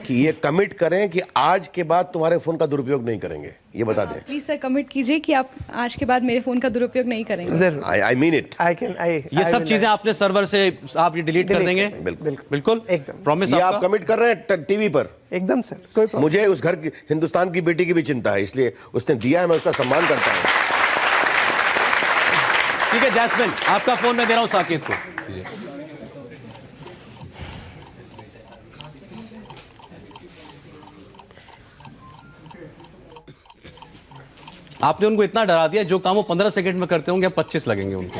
कि ये कमिट करें कि आज के बाद तुम्हारे फोन का दुरुपयोग नहीं करेंगे, ये बता दें। प्लीज सर कमिट कीजिए कि आप आज के बाद मेरे फोन का दुरुपयोग नहीं करेंगे। I mean it. ये सब चीजें आपने सर्वर से आप ये डिलीट कर देंगे? बिल्कुल एकदम प्रॉमिस। ये आप कमिट कर रहे हैं टीवी पर? एकदम सर, कोई प्रॉब्लम। मुझे उस घर की, हिंदुस्तान की बेटी की भी चिंता है, इसलिए उसने दिया है, मैं उसका सम्मान करता हूँ। ठीक है जैस्मिन, आपका फोन मैं दे रहा हूँ साकेत को। आपने उनको इतना डरा दिया, जो काम वो 15 सेकंड में करते होंगे 25 लगेंगे उनको।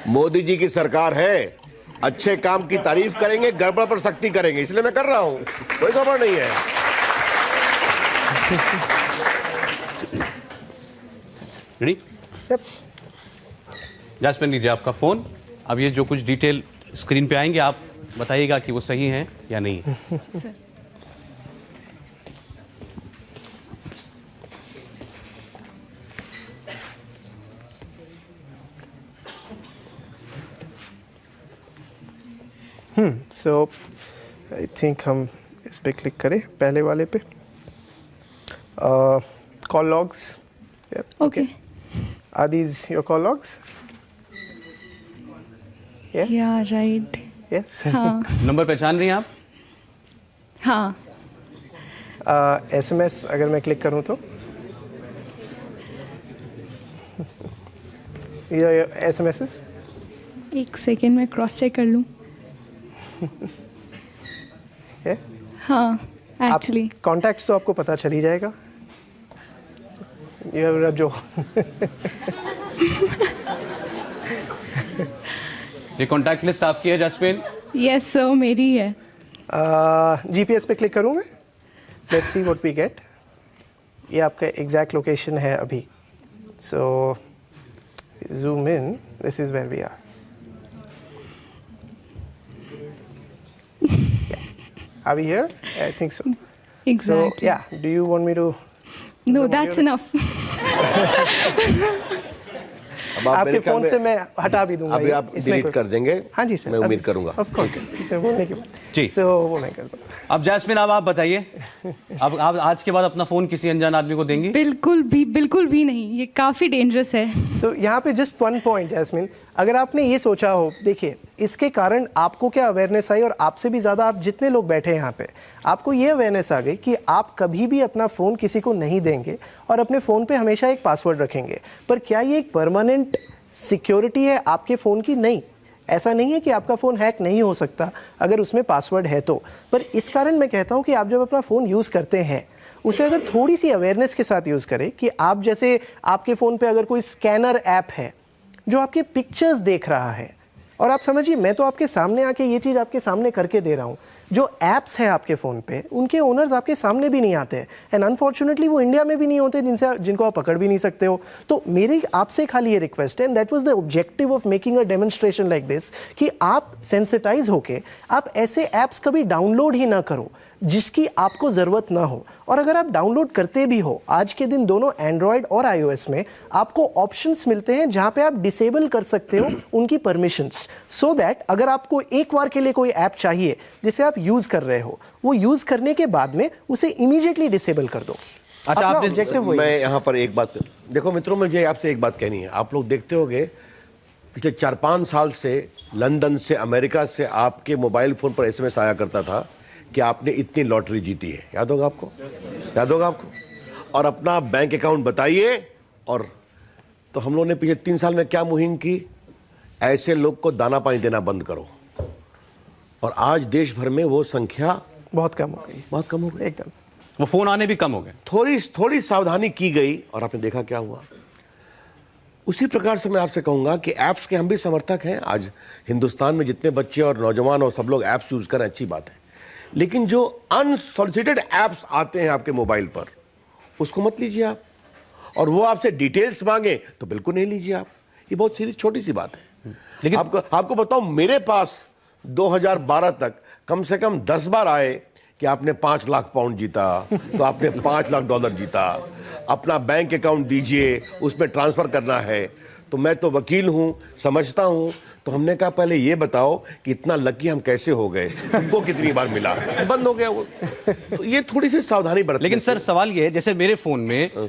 मोदी जी की सरकार है, अच्छे काम की तारीफ करेंगे, गड़बड़ पर सख्ती करेंगे, इसलिए मैं कर रहा हूं, कोई गड़बड़ नहीं है। रेडी? जैस्मिन लीजिए आपका फोन। अब ये जो कुछ डिटेल स्क्रीन पे आएंगे, आप बताइएगा कि वो सही है या नहीं है। सो आई थिंक हम इस पे क्लिक करें, पहले वाले पे। Call logs. Okay. Are these your call logs? या राइट। यस। हाँ। नंबर पहचान रही हैं आप? हाँ। SMS अगर मैं क्लिक करूं तो ये SMSs? एक सेकेंड में क्रॉस चेक कर लूँ। हाँ एक्चुअली कॉन्टैक्ट्स तो आपको पता चल ही जाएगा। ये जो ये कॉन्टैक्ट लिस्ट आपकी है जैस्मिन? यस सर, मेरी है। GPS पे क्लिक करूँ मैं? Let's see what we get. ये आपका एग्जैक्ट लोकेशन है अभी। So zoom in, this is where we are. Are we here? I think so. Exactly. So yeah, do you want me to? No, that's enough. अब आप आपके मेरे ख्याल फोन में से मैं हटा भी दूंगा अभी ये, आप इसमें डिलीट कोई- कर देंगे। हाँ जी सर, मैं उम्मीद करूंगा। ऑफ कोर्स इसमें बोलने के बाद जी। सो वो मैं करता हूँ। अब जैस्मिन, अब आप बताइए, अब आप आज के बाद अपना फोन किसी अनजान आदमी को देंगी? बिल्कुल भी नहीं, ये काफ़ी डेंजरस है। सो यहाँ पे जस्ट वन पॉइंट जैस्मिन, अगर आपने ये सोचा हो, देखिए इसके कारण आपको क्या अवेयरनेस आई, और आपसे भी ज़्यादा आप जितने लोग बैठे हैं यहाँ पे, आपको ये अवेयरनेस आ गई कि आप कभी भी अपना फ़ोन किसी को नहीं देंगे और अपने फ़ोन पे हमेशा एक पासवर्ड रखेंगे। पर क्या ये एक परमानेंट सिक्योरिटी है आपके फ़ोन की? नहीं, ऐसा नहीं है कि आपका फ़ोन हैक नहीं हो सकता अगर उसमें पासवर्ड है तो। पर इस कारण मैं कहता हूँ कि आप जब अपना फ़ोन यूज़ करते हैं, उसे अगर थोड़ी सी अवेयरनेस के साथ यूज़ करें कि आप जैसे आपके फ़ोन पे अगर कोई स्कैनर ऐप है जो आपके पिक्चर्स देख रहा है, और आप समझिए मैं तो आपके सामने आके ये चीज़ आपके सामने करके दे रहा हूँ, जो ऐप्स है आपके फ़ोन पे उनके ओनर्स आपके सामने भी नहीं आते, एंड अनफॉर्चुनेटली वो इंडिया में भी नहीं होते, जिनको आप पकड़ भी नहीं सकते हो। तो मेरी आपसे खाली ये रिक्वेस्ट है, and that was the objective of making a demonstration like this, कि आप सेंसिटाइज होके आप ऐसे ऐप्स कभी डाउनलोड ही ना करो जिसकी आपको ज़रूरत ना हो। और अगर आप डाउनलोड करते भी हो, आज के दिन दोनों एंड्रॉयड और iOS में आपको ऑप्शंस मिलते हैं जहां पे आप डिसेबल कर सकते हो उनकी परमिशंस, सो दैट अगर आपको एक बार के लिए कोई ऐप चाहिए जिसे आप यूज़ कर रहे हो, वो यूज़ करने के बाद में उसे इमीडिएटली डिसेबल कर दो। अच्छा, आपने ऑब्जेक्टिव वही मैं है। यहाँ पर एक बात, देखो मित्रों, मुझे आपसे एक बात कहनी है। आप लोग देखते होंगे पिछले 4-5 साल से लंदन से, अमेरिका से आपके मोबाइल फोन पर SMS आया करता था कि आपने इतनी लॉटरी जीती है। याद होगा आपको? याद होगा आपको? और अपना बैंक अकाउंट बताइए। और तो हम लोगों ने पिछले 3 साल में क्या मुहिम की? ऐसे लोग को दाना पानी देना बंद करो। और आज देश भर में वो संख्या बहुत कम हो गई, बहुत कम हो गई। एकदम। वो फोन आने भी कम हो गए। थोड़ी सावधानी की गई और आपने देखा क्या हुआ। उसी प्रकार से मैं आपसे कहूंगा कि ऐप्स के हम भी समर्थक हैं। आज हिंदुस्तान में जितने बच्चे और नौजवान और सब लोग ऐप्स यूज करें, अच्छी बात है, लेकिन जो अनसॉलिसिटेड ऐप्स आते हैं आपके मोबाइल पर, उसको मत लीजिए आप। और वो आपसे डिटेल्स मांगे तो बिल्कुल नहीं लीजिए आप। ये बहुत सीधी छोटी सी बात है। लेकिन आपको बताऊं, मेरे पास 2012 तक कम से कम 10 बार आए कि आपने 5 लाख पाउंड जीता, तो आपने 5 लाख डॉलर जीता, अपना बैंक अकाउंट दीजिए, उसमें ट्रांसफर करना है। तो मैं तो वकील हूं, समझता हूं। तो हमने कहा पहले ये बताओ कि इतना लकी हम कैसे हो गए, तुमको कितनी बार मिला? बंद हो गया वो। तो ये थोड़ी सी सावधानी बरतनी। लेकिन सर सवाल ये है, जैसे मेरे फोन में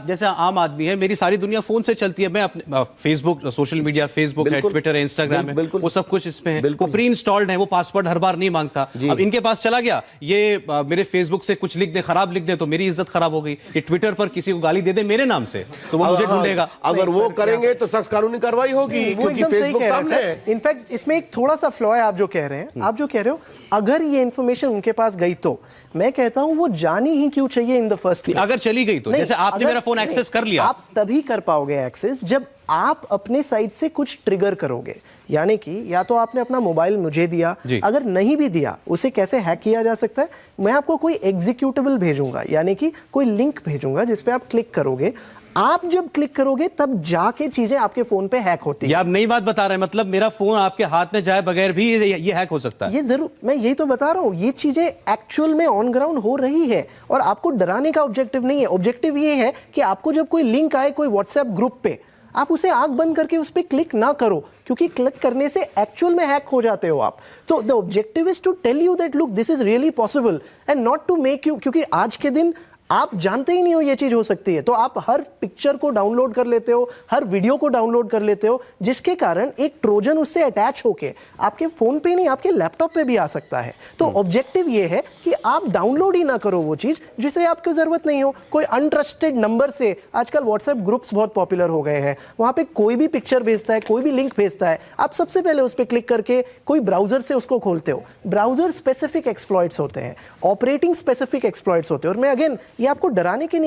जैसे आम आदमी है, मेरी सारी दुनिया फोन से चलती है। मैं अपने फेसबुक, सोशल मीडिया, फेसबुक है, ट्विटर है, इंस्टाग्राम है, वो सब कुछ इसमें है, वो प्री इंस्टॉल्ड है, वो पासवर्ड हर बार नहीं मांगता। अब इनके पास चला गया, ये मेरे फेसबुक से कुछ लिख दे, खराब लिख दे, तो मेरी इज्जत खराब हो गई। ये ट्विटर पर किसी को गाली दे दे मेरे नाम से, तो वो मुझे ढूंढेगा। अगर वो करेंगे तो सख्त कानूनी कार्रवाई होगी, वो क्योंकि एकदम सही फेसबुक कह रहे सामने हैं है। सर। इनफैक्ट इसमें एक थोड़ा सा फ्लॉ है। आप जो कह रहे हैं, आप जो कह रहे हो, अगर ये इंफॉर्मेशन उनके पास गई तो मैं कहता हूं वो जानी ही क्यों चाहिए इन द फर्स्ट प्लेस। अगर चली गई तो, जैसे आपने मेरा फोन एक्सेस कर लिया, आप तभी कर पाओगे एक्सेस जब आप अपने साइड से कुछ ट्रिगर करोगे। यानी कि या तो आपने अपना मोबाइल मुझे दिया, अगर नहीं भी दिया, उसे कैसे हैक किया जा सकता है? मैं आपको कोई एग्जीक्यूटेबल भेजूंगा, यानी कि कोई लिंक भेजूंगा जिस पे आप क्लिक करोगे। आप जब क्लिक करोगे तब जाके चीजें आपके फोन पे हैक होती है। ये आप नई बात बता रहे हैं, मतलब मेरा फोन आपके हाथ में जाए बगैर भी ये हैक हो सकता है? ये जरूर, मैं यही तो बता रहा हूं, ये चीजें एक्चुअल में ऑन ग्राउंड हो रही है। और आपको डराने का ऑब्जेक्टिव नहीं है। ऑब्जेक्टिव ये है कि आपको जब कोई लिंक आए कोई व्हाट्सएप ग्रुप पे, आप उसे आंख बंद करके उस पर क्लिक ना करो, क्योंकि क्लिक करने से एक्चुअल में हैक हो जाते हो आप। तो the objective is to tell you that look this is really possible and not to make you, क्योंकि आज के दिन आप जानते ही नहीं हो ये चीज हो सकती है, तो आप हर पिक्चर को डाउनलोड कर लेते हो, हर वीडियो को डाउनलोड कर लेते हो, जिसके कारण एक ट्रोजन उससे अटैच होके आपके फोन पे नहीं आपके लैपटॉप पे भी आ सकता है। तो ऑब्जेक्टिव ये है कि आप डाउनलोड ही ना करो वो चीज जिसे आपको जरूरत नहीं हो। कोई अनट्रस्टेड नंबर से, आजकल व्हाट्सएप ग्रुप्स बहुत पॉपुलर हो गए हैं, वहां पे कोई भी पिक्चर भेजता है, कोई भी लिंक भेजता है, आप सबसे पहले उस पर क्लिक करके कोई ब्राउजर से उसको खोलते हो। ब्राउजर स्पेसिफिक एक्सप्लॉइट्स होते हैं, ऑपरेटिंग स्पेसिफिक एक्सप्लॉइट्स होते हैं। और मैं अगेन ये आपको डराने के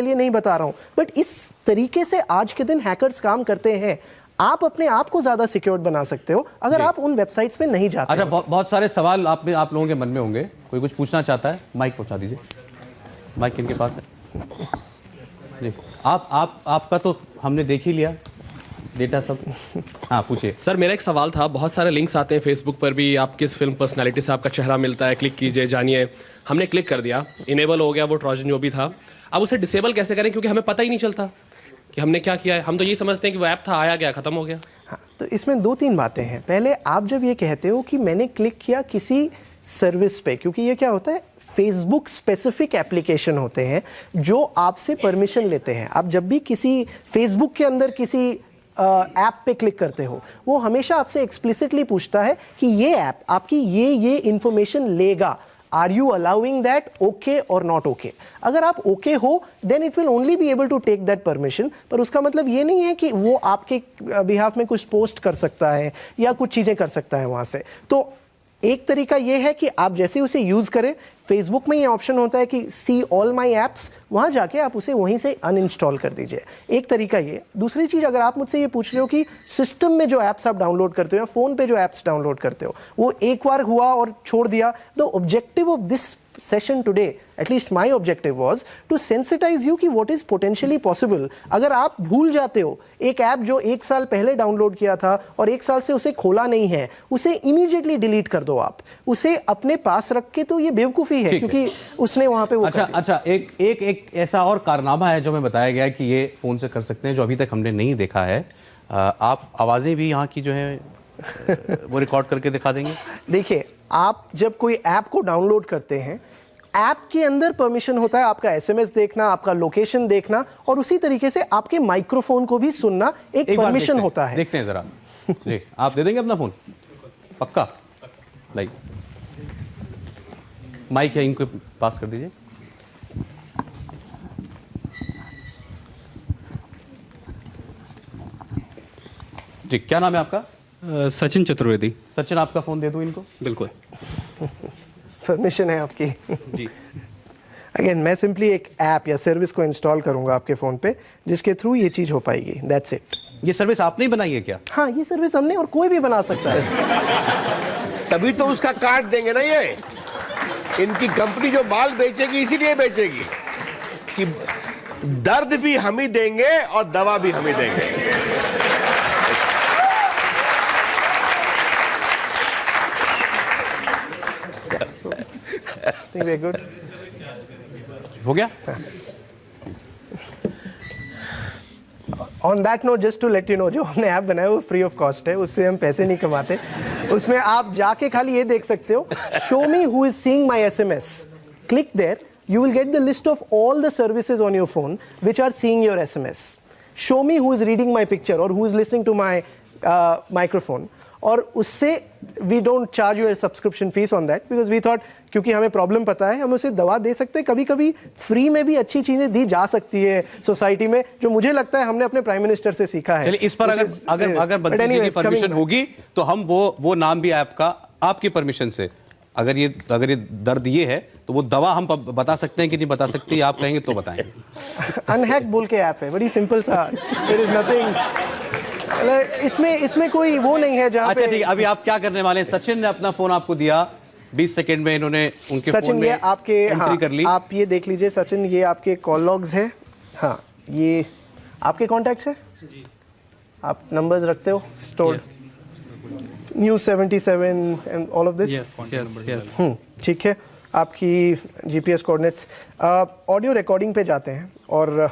लिए नहीं बता रहा हूं, बट इस तरीके से आज के दिन हैकर्स काम करते हैं। आप अपने आप को ज्यादा सिक्योर बना सकते हो अगर आप उन वेबसाइट्स पे नहीं जाते। अच्छा, बहुत सारे सवाल आप लोगों के मन में होंगे, कोई कुछ पूछना चाहता है? माइक पहुंचा दीजिए, माइक इनके पास है। जी, आपका तो हमने देख ही लिया डेटा सब। हाँ पूछिए सर, मेरा एक सवाल था। बहुत सारे लिंक्स आते हैं फेसबुक पर भी, आप किस फिल्म पर्सनालिटी से आपका चेहरा मिलता है, क्लिक कीजिए जानिए। हमने क्लिक कर दिया, इनेबल हो गया वो ट्रोजन जो भी था। अब उसे डिसेबल कैसे करें, क्योंकि हमें पता ही नहीं चलता कि हमने क्या किया है। हम तो ये समझते हैं कि वो ऐप था, आया गया, खत्म हो गया। हाँ, तो इसमें 2-3 बातें हैं। पहले आप जब ये कहते हो कि मैंने क्लिक किया किसी सर्विस पे, क्योंकि ये क्या होता है, फेसबुक स्पेसिफिक एप्लीकेशन होते हैं जो आपसे परमिशन लेते हैं। आप जब भी किसी फेसबुक के अंदर किसी ऐप पे क्लिक करते हो, वो हमेशा आपसे एक्सप्लिसिटली पूछता है कि ये ऐप आपकी ये इंफॉर्मेशन लेगा, are you allowing that, okay और नॉट ओके। अगर आप ओके हो then it will only be able to take that permission. पर उसका मतलब ये नहीं है कि वो आपके बिहाफ में कुछ पोस्ट कर सकता है या कुछ चीज़ें कर सकता है वहाँ से। तो एक तरीका ये है कि आप जैसे उसे यूज़ करें, फेसबुक में ये ऑप्शन होता है कि सी ऑल माई ऐप्स, वहाँ जाके आप उसे वहीं से अनइंस्टॉल कर दीजिए। एक तरीका ये। दूसरी चीज़, अगर आप मुझसे ये पूछ रहे हो कि सिस्टम में जो ऐप्स आप डाउनलोड करते हो या फ़ोन पे जो ऐप्स डाउनलोड करते हो वो एक बार हुआ और छोड़ दिया, the objective of this session today, at least my objective was to sensitize you कि what is potentially possible। अगर आप भूल जाते हो एक ऐप जो 1 साल पहले डाउनलोड किया था और 1 साल से उसे खोला नहीं है, उसे इमीडिएटली डिलीट कर दो। आप उसे अपने पास रख के, तो ये बेवकूफ़ी है क्योंकि उसने वहां पे वो अच्छा एक ऐसा और कारनामा है जो हमें बताया गया है कि ये फ़ोन से कर सकते हैं, जो अभी तक हमने नहीं देखा है। आप आवाज़ें भी यहाँ की जो है वो रिकॉर्ड करके दिखा देंगे? देखिए, आप जब कोई ऐप को डाउनलोड करते हैं, ऐप के अंदर परमिशन होता है आपका एसएमएस देखना, आपका लोकेशन देखना, और उसी तरीके से आपके माइक्रोफोन को भी सुनना एक परमिशन होता है। देखते हैं जरा जी, आप दे देंगे अपना फोन? पक्का? लाइक माइक है, इनको पास कर दीजिए। जी, क्या नाम है आपका? सचिन चतुर्वेदी। सचिन, आपका फोन दे दूं इनको? बिल्कुल, परमिशन है आपकी जी। अगेन, मैं सिंपली एक ऐप या सर्विस को इंस्टॉल करूंगा आपके फ़ोन पे, जिसके थ्रू ये चीज़ हो पाएगी। That's it. ये सर्विस आपने ही बनाई है क्या? हाँ, ये सर्विस हमने, और कोई भी बना सकता है। तभी तो उसका कार्ड देंगे ना। ये इनकी कंपनी जो माल बेचेगी इसीलिए बेचेगी कि दर्द भी हम ही देंगे और दवा भी हम ही देंगे। think we're good. हो गया? On that note, just to let you know, जो हमने ऐप बनाया वो फ्री ऑफ कॉस्ट है, उससे हम पैसे नहीं कमाते। उसमें आप जाके खाली ये देख सकते हो, show me who is seeing my SMS, click there, you will get the list of all the services on your phone which are seeing your SMS. Show me who is reading my picture or who is listening to my microphone. और उससे we don't charge you a subscription fees on that because we thought, क्योंकि हमें प्रॉब्लम पता है, हम उसे दवा दे सकते हैं। कभी कभी फ्री में भी अच्छी चीजें दी जा सकती है सोसाइटी में, जो मुझे लगता है हमने अपने प्राइम मिनिस्टर से सीखा है। चलिए, इस पर अगर बंदी जी की परमिशन होगी तो हम वो नाम भी ऐप का आपकी परमिशन से, अगर ये दर्द ये है तो वो दवा हम बता सकते हैं कि नहीं बता सकती, आप कहेंगे तो बताएंगे। अनहैक बोल के ऐप है, बड़ी सिंपल सा, देयर इज नथिंग, इसमें कोई वो नहीं है जहां अच्छा ठीक है, अभी आप क्या करने वाले हैं? सचिन ने अपना फोन आपको दिया, 20 सेकंड में इन्होंने उनके फोन में एंट्री कर ली। आप ये देख लीजिए सचिन, ये आपके कॉल लॉग्स है। हाँ, ये आपके कॉन्टैक्ट्स है जी, आप नंबर्स रखते हो stored, news 77 and all of this. Yes. ठीक है, आपकी जीपीएस कोऑर्डिनेट्स, ऑडियो रिकॉर्डिंग पे जाते हैं और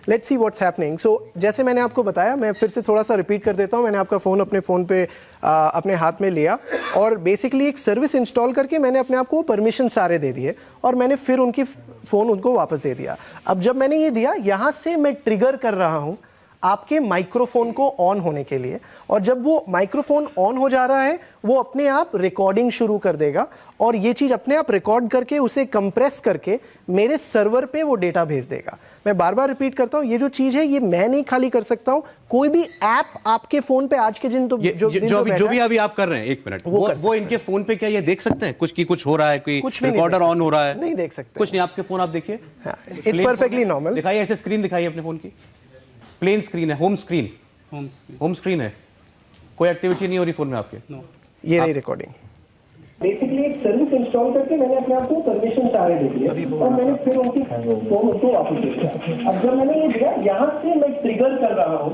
लेट्स सी व्हाट्स हैपनिंग। सो जैसे मैंने आपको बताया, मैं फिर से थोड़ा सा रिपीट कर देता हूँ। मैंने आपका फ़ोन अपने फ़ोन पे अपने हाथ में लिया और बेसिकली एक सर्विस इंस्टॉल करके मैंने अपने आप को परमिशन सारे दे दिए और मैंने फिर उनकी फ़ोन उनको वापस दे दिया। अब जब मैंने ये दिया, यहाँ से मैं ट्रिगर कर रहा हूँ आपके माइक्रोफोन को ऑन होने के लिए, और जब वो माइक्रोफोन ऑन हो जा रहा है वो अपने आप रिकॉर्डिंग शुरू कर देगा और ये चीज़ अपने आप रिकॉर्ड करके उसे कंप्रेस करके मेरे सर्वर पे वो डेटा भेज देगा। मैं बार बार रिपीट करता हूँ, ये जो चीज़ है ये मैं नहीं खाली कर सकता हूँ, कोई भी ऐप आपके फ़ोन पे आज के दिन तो जो भी अभी आप कर रहे हैं, एक मिनट, वो इनके फ़ोन पे क्या ये देख सकते हैं कुछ हो रहा है, कोई रिकॉर्डर ऑन हो रहा है? नहीं देख सकते, कुछ नहीं। आपके फ़ोन आप देखिए, इट्स परफेक्टली नॉर्मल। दिखाइए, ऐसे स्क्रीन दिखाइए अपने फ़ोन की, प्लेन स्क्रीन है, होम स्क्रीन है, कोई एक्टिविटी नहीं हो रही फोन में आपके? ये रही रिकॉर्डिंग। बेसिकली एक सर्विस इंस्टॉल करके मैंने अपने आप को परमिशन सारे दे दिए और मैंने फिर उनकी फोन उसको वापस दिया। अब जब मैंने ये दिया, यहाँ से मैं ट्रिगर कर रहा हूँ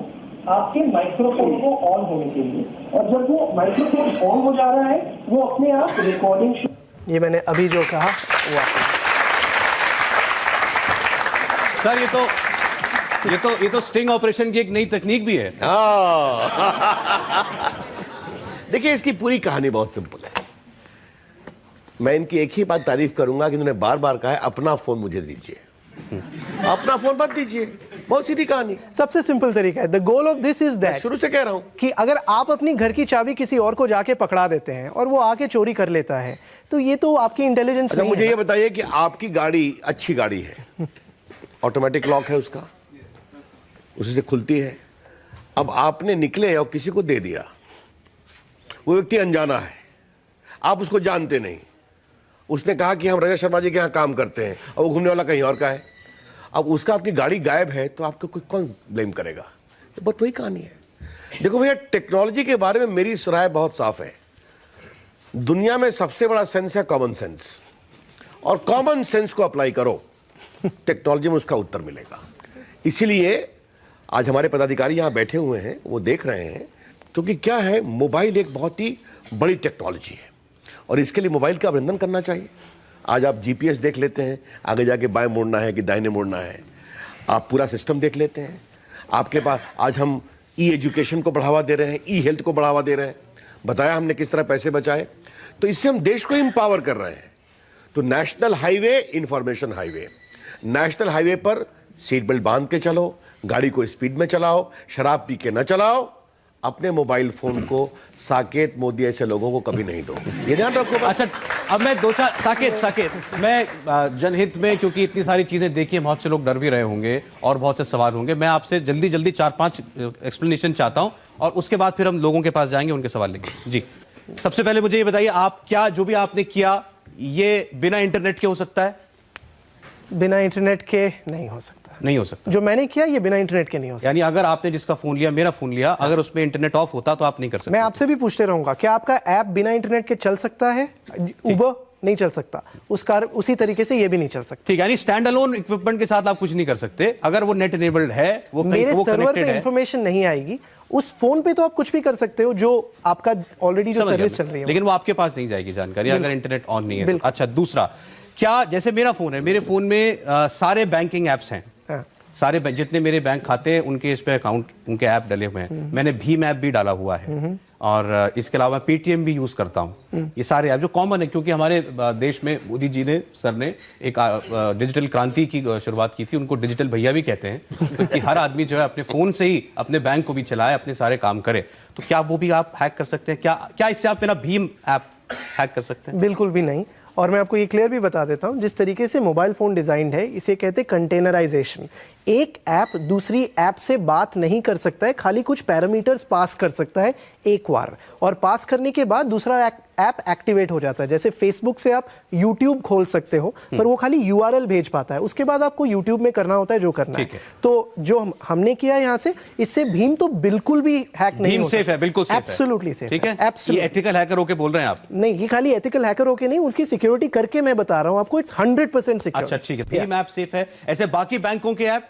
आपके माइक्रोफोन को ऑन होने के लिए, और जब वो माइक्रोफोन ऑन हो जा रहा है वो अपने आप रिकॉर्डिंग। ये मैंने अभी जो कहा वो सर ये तो स्टिंग ऑपरेशन की एक नई तकनीक भी है। देखिए, इसकी पूरी कहानी बहुत सिंपल है। मैं इनकी एक ही बात तारीफ करूंगा कि इन्होंने बार बार कहा है अपना फोन मुझे दीजिए, अपना फोन मत दीजिए। बहुत सीधी कहानी, सबसे सिंपल तरीका है। The goal of this is that, शुरू से कह रहा हूं कि अगर आप अपनी घर की चाबी किसी और को जाके पकड़ा देते हैं और वो आके चोरी कर लेता है, तो ये तो आपकी इंटेलिजेंस अच्छा, नहीं मुझे है। ये बताइए कि आपकी गाड़ी अच्छी गाड़ी है, ऑटोमेटिक लॉक है उसका, उसी से खुलती है। अब आपने निकले और किसी को दे दिया, वो व्यक्ति अनजाना है, आप उसको जानते नहीं, उसने कहा कि हम रजत शर्मा जी के यहाँ काम करते हैं और वो घूमने वाला कहीं और का है। अब उसका आपकी गाड़ी गायब है तो आपको कोई कौन ब्लेम करेगा? तो बस वही कहानी है। देखो भैया, टेक्नोलॉजी के बारे में मेरी राय बहुत साफ है। दुनिया में सबसे बड़ा सेंस है कॉमन सेंस, और कॉमन सेंस को अप्लाई करो, टेक्नोलॉजी में उसका उत्तर मिलेगा। इसीलिए आज हमारे पदाधिकारी यहाँ बैठे हुए हैं, वो देख रहे हैं, क्योंकि क्या है, मोबाइल एक बहुत ही बड़ी टेक्नोलॉजी है और इसके लिए मोबाइल का अभिनंदन करना चाहिए। आज आप जीपीएस देख लेते हैं, आगे जाके बाएं मुड़ना है कि दाहिने मुड़ना है, आप पूरा सिस्टम देख लेते हैं। आपके पास आज हम ई एजुकेशन को बढ़ावा दे रहे हैं, ई हेल्थ को बढ़ावा दे रहे हैं, बताया हमने किस तरह पैसे बचाए, तो इससे हम देश को एम्पावर कर रहे हैं। तो national highway, information highway, national highway पर सीट बेल्ट बांध के चलो, गाड़ी को स्पीड में चलाओ, शराब पी के न चलाओ, अपने मोबाइल फोन को साकेत मोदी ऐसे लोगों को कभी नहीं दो, ये ध्यान रखो। अच्छा, अब मैं दो चार साकेत मैं जनहित में, क्योंकि इतनी सारी चीजें देखी, बहुत से लोग डर भी रहे होंगे और बहुत से सवाल होंगे, मैं आपसे जल्दी 4-5 एक्सप्लेनेशन चाहता हूं और उसके बाद फिर हम लोगों के पास जाएंगे, उनके सवाल लेंगे। जी, सबसे पहले मुझे ये बताइए, आप क्या जो भी आपने किया ये बिना इंटरनेट के हो सकता है? बिना इंटरनेट के नहीं हो सकता। नहीं हो सकता। जो मैंने किया ये बिना इंटरनेट के नहीं हो सकता। यानी अगर आपने जिसका फोन लिया, मेरा फोन लिया, अगर उसमें इंटरनेट ऑफ होता तो आप नहीं कर सकते। मैं आपसे भी पूछते रहूंगा, क्या आपका ऐप बिना इंटरनेट के चल सकता है? उबर नहीं चल सकता, उसी तरीके से ये भी नहीं चल सकता। ठीक है, यानी स्टैंड अलोन इक्विपमेंट के साथ आप कुछ नहीं कर सकते। अगर वो नेट इनेबल्ड है, वो मेरे सर्वर कनेक्टेड पे है, इंफॉर्मेशन नहीं आएगी, उस फोन पे तो आप कुछ भी कर सकते हो जो आपका ऑलरेडी जो सर्विस चल रही है, लेकिन वो आपके पास नहीं जाएगी जानकारी अगर इंटरनेट ऑन नहीं है। अच्छा, दूसरा, क्या जैसे मेरा फोन है, मेरे फोन में सारे बैंकिंग एप्स हैं, सारे जितने मेरे बैंक खाते हैं उनके इस पे अकाउंट, उनके ऐप डले हुए हैं, मैंने भीम ऐप भी डाला हुआ है और इसके अलावा पेटीएम भी यूज करता हूँ। ये सारे ऐप जो कॉमन है, क्योंकि हमारे देश में मोदी जी ने, सर ने एक डिजिटल क्रांति की शुरुआत की थी, उनको डिजिटल भैया भी कहते हैं, कि हर आदमी जो है अपने फोन से ही अपने बैंक को भी चलाए, अपने सारे काम करे। तो क्या वो भी आप हैक कर सकते हैं? क्या इससे आप मेरा भीम ऐप हैक कर सकते हैं? बिल्कुल भी नहीं। और मैं आपको ये क्लियर भी बता देता हूँ, जिस तरीके से मोबाइल फ़ोन डिज़ाइंड है, इसे कहते हैं कंटेनराइजेशन। एक ऐप दूसरी ऐप से बात नहीं कर सकता है, खाली कुछ पैरामीटर्स पास कर सकता है एक बार, और पास करने के बाद दूसरा ऐप एक्टिवेट हो जाता है। जैसे फेसबुक से आप यूट्यूब खोल सकते हो, पर वो खाली यूआरएल भेज पाता है, उसके बाद आपको यूट्यूब में करना होता है जो करना है। तो जो हमने किया यहाँ से, इससे भीम तो बिल्कुल भी हैक नहीं भीम सेफ है, बिल्कुल सेफ है, एब्सोल्युटली सेफ, ठीक है। ये एथिकल हैकर होके बोल रहे हैं आप? नहीं, ये खाली एथिकल हैकर होके नहीं, उनकी सिक्योरिटी करके मैं बता रहा हूँ आपको, इट्स 100% सिक्योर। अच्छा, ठीक है, भीम ऐप सेफ है। ऐसे बाकी बैंकों के ऐप,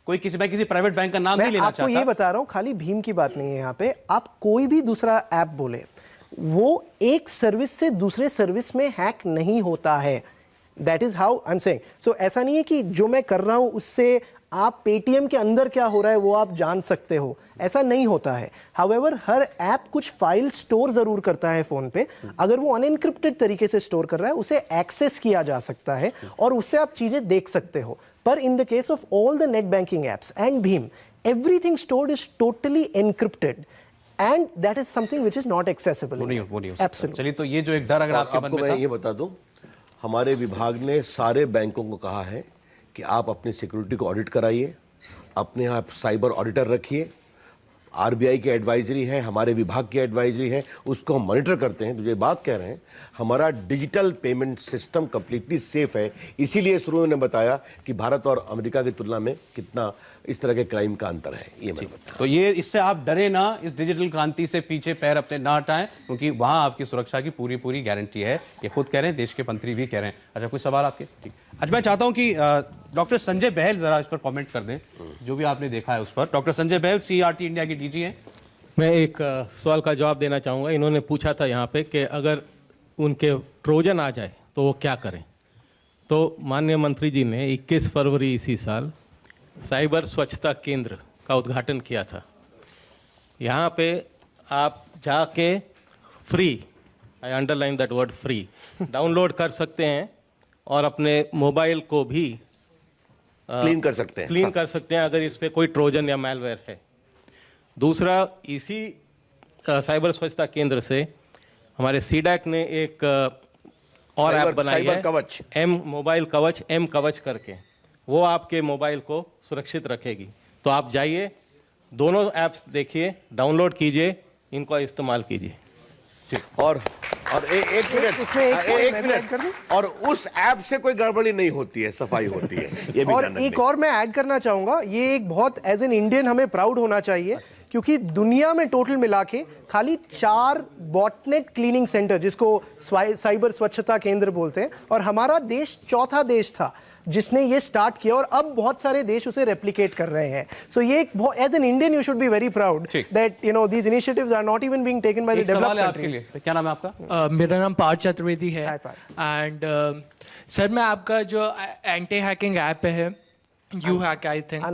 कोई किसी प्राइवेट बैंक का नाम नहीं लेना चाहता, मैं आपको ये बता रहा हूँ, खाली भीम की बात नहीं है यहाँ पे, आप कोई भी दूसरा ऐप बोले, वो एक सर्विस से दूसरे सर्विस में हैक नहीं होता है। That is how I am saying. So ऐसा नहीं है कि जो मैं कर रहा हूं उससे आप पेटीएम के अंदर क्या हो रहा है वो आप जान सकते हो, ऐसा नहीं होता है। हाउएवर हर ऐप कुछ फाइल स्टोर जरूर करता है फोन पे, अगर वो अनएनक्रिप्टेड तरीके से स्टोर कर रहा है उसे एक्सेस किया जा सकता है और उससे आप चीजें देख सकते हो। पर in the case of all the net banking apps and Bhim, everything stored is totally encrypted and that is something which is not accessible. वो नहीं हो सकता। Absolutely. चलिए, तो ये जो एक डर अगर आपके मन में था, मैं ये बता दूं, हमारे विभाग ने सारे बैंकों को कहा है कि आप अपनी सिक्योरिटी को ऑडिट कराइए, अपने आप साइबर ऑडिटर रखिए, आरबीआई की एडवाइजरी है, हमारे विभाग की एडवाइजरी है, उसको हम मॉनिटर करते हैं। तो ये बात कह रहे हैं हमारा digital payment system completely safe है। इसीलिए शुरू में बताया कि भारत और अमेरिका की तुलना में कितना इस तरह के क्राइम का अंतर है, ये मैंने बताया। तो ये इससे आप डरे ना, इस डिजिटल क्रांति से पीछे पैर अपने ना हटाएं, क्योंकि वहां आपकी सुरक्षा की पूरी पूरी गारंटी है। ये खुद कह रहे हैं, देश के मंत्री भी कह रहे हैं। अच्छा, कोई सवाल आपके? ठीक। अच्छा, मैं चाहता हूं कि डॉक्टर संजय बहल जरा इस पर कमेंट कर दें, जो भी आपने देखा है उस पर। डॉक्टर संजय बहल, सीईआरटी इंडिया की डीजी हैं। मैं एक सवाल का जवाब देना चाहूँगा। इन्होंने पूछा था यहाँ पे कि अगर उनके ट्रोजन आ जाए तो वो क्या करें। तो माननीय मंत्री जी ने 21 फरवरी इसी साल साइबर स्वच्छता केंद्र का उद्घाटन किया था। यहाँ पे आप जाके free, I underline that word free, download कर सकते हैं और अपने मोबाइल को भी क्लीन कर सकते हैं, क्लीन कर सकते हैं अगर इस पर कोई ट्रोजन या मैलवेयर है। दूसरा, इसी साइबर स्वच्छता केंद्र से हमारे सीडैक ने एक और ऐप बनाई है, कवच, एम मोबाइल कवच, एम कवच करके। वो आपके मोबाइल को सुरक्षित रखेगी। तो आप जाइए, दोनों ऐप्स देखिए, डाउनलोड कीजिए, इनको इस्तेमाल कीजिए। और एक मिनट, और उस ऐप से कोई गड़बड़ी नहीं होती है, सफाई होती है, ये भी और एक और मैं ऐड करना चाहूंगा, ये एक बहुत एज एन इंडियन हमें प्राउड होना चाहिए, क्योंकि दुनिया में टोटल मिला के खाली 4 बॉटनेट क्लीनिंग सेंटर, जिसको साइबर स्वच्छता केंद्र बोलते हैं, और हमारा देश चौथा देश था जिसने ये स्टार्ट किया, और अब बहुत सारे देश उसे रेप्लिकेट कर रहे हैं। सो ये एक, as an Indian you should be very proud that you know these initiatives are not even being taken by the developed countries. क्या नाम है आपका? मेरा नाम पार्थ चतुर्वेदी है। एंड सर, मैं आपका जो एंटी हैकिंग ऐप है, you hack, I think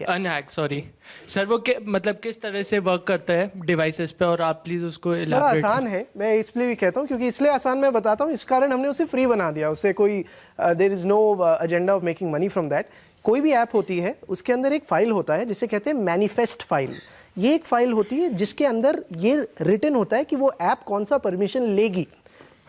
unhack, sorry sir, वो मतलब किस तरह से वर्क करता है डिवाइसेस पे, और आप प्लीज उसको इलैबोरेट। आसान है, मैं इसलिए भी कहता हूँ क्योंकि इसलिए आसान मैं बताता हूँ, इस कारण हमने उसे फ्री बना दिया। उससे कोई there is no agenda of making money from that. कोई भी ऐप होती है, उसके अंदर एक फाइल होता है जिसे कहते हैं मैनिफेस्ट फाइल। ये एक फाइल होती है जिसके अंदर ये रिटन होता है कि वो ऐप कौन सा परमिशन लेगी।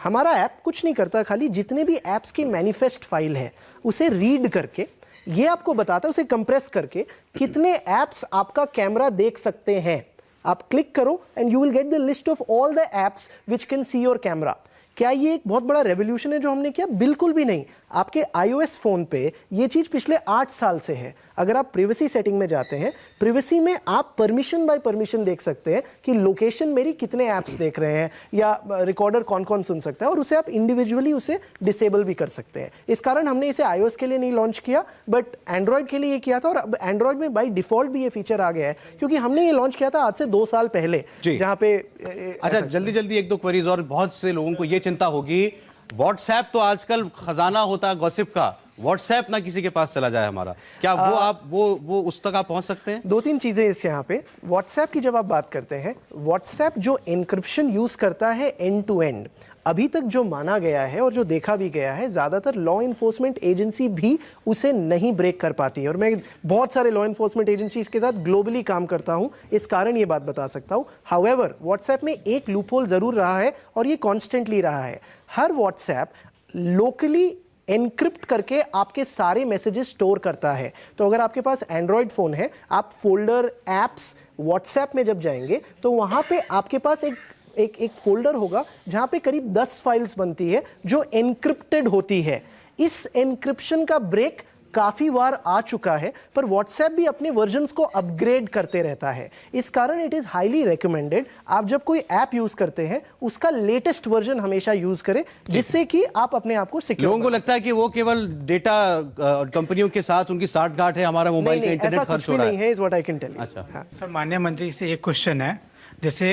हमारा ऐप कुछ नहीं करता, खाली जितने भी ऐप्स की मैनिफेस्ट फाइल है उसे रीड करके ये आपको बताता है, उसे कंप्रेस करके कितने ऐप्स आपका कैमरा देख सकते हैं। आप क्लिक करो and you will get the list of all the apps which can see your camera. क्या ये एक बहुत बड़ा रेवोल्यूशन है जो हमने किया? बिल्कुल भी नहीं। आपके iOS फोन पे ये चीज पिछले 8 साल से है। अगर आप प्रिवेसी सेटिंग में जाते हैं, प्रिवेसी में आप परमिशन बाय परमिशन देख सकते हैं कि लोकेशन मेरी कितने ऐप्स देख रहे हैं, या रिकॉर्डर कौन कौन सुन सकता है, और उसे आप इंडिविजुअली उसे डिसेबल भी कर सकते हैं। इस कारण हमने इसे iOS के लिए नहीं लॉन्च किया, बट एंड्रॉयड के लिए ये किया था, और अब एंड्रॉयड में बाय डिफॉल्ट भी ये फीचर आ गया है, क्योंकि हमने ये लॉन्च किया था आज से 2 साल पहले, जहां पे अच्छा, जल्दी जल्दी 1-2 क्वेरीज, और बहुत से लोगों को ये चिंता होगी, व्हाट्सएप तो आजकल खजाना होता है गॉसिप का, व्हाट्सएप ना किसी के पास चला जाए हमारा, क्या वो आप वो उस तक आप पहुंच सकते हैं? 2-3 चीजें इस यहाँ पे। व्हाट्सएप की जब आप बात करते हैं, व्हाट्सएप जो एन्क्रिप्शन यूज करता है एंड टू एंड, अभी तक जो माना गया है और जो देखा भी गया है, ज्यादातर लॉ इन्फोर्समेंट एजेंसी भी उसे नहीं ब्रेक कर पाती है। और मैं बहुत सारे लॉ इन्फोर्समेंट एजेंसीज के साथ ग्लोबली काम करता हूं, इस कारण ये बात बता सकता हूं। हाउएवर, व्हाट्सएप में एक लूपहोल जरूर रहा है, और ये कॉन्स्टेंटली रहा है। हर व्हाट्सएप लोकली एनक्रिप्ट करके आपके सारे मैसेजेस स्टोर करता है। तो अगर आपके पास एंड्रॉयड फोन है, आप फोल्डर एप्स व्हाट्सएप में जब जाएंगे तो वहां पे आपके पास एक फोल्डर होगा जहां पे करीब 10 फाइल्स बनती है जो एनक्रिप्टेड होती है। इस एनक्रिप्शन का ब्रेक काफी बार आ चुका है, पर व्हाट्सएप भी अपने वर्जन्स को अपग्रेड करते रहता है। इस कारण इट इज हाईली रिकमेंडेड, आप जब कोई ऐप यूज करते हैं उसका लेटेस्ट वर्जन हमेशा यूज करें, जिससे कि आप अपने आप को सिक्योर। लोगों को लगता है कि वो केवल डेटा कंपनियों के साथ उनकी साठगांठ है, हमारा मोबाइल का इंटरनेट खर्च हो रहा है। नहीं है, is what I can tell you. अच्छा सर, माननीय मंत्री से एक क्वेश्चन है। जैसे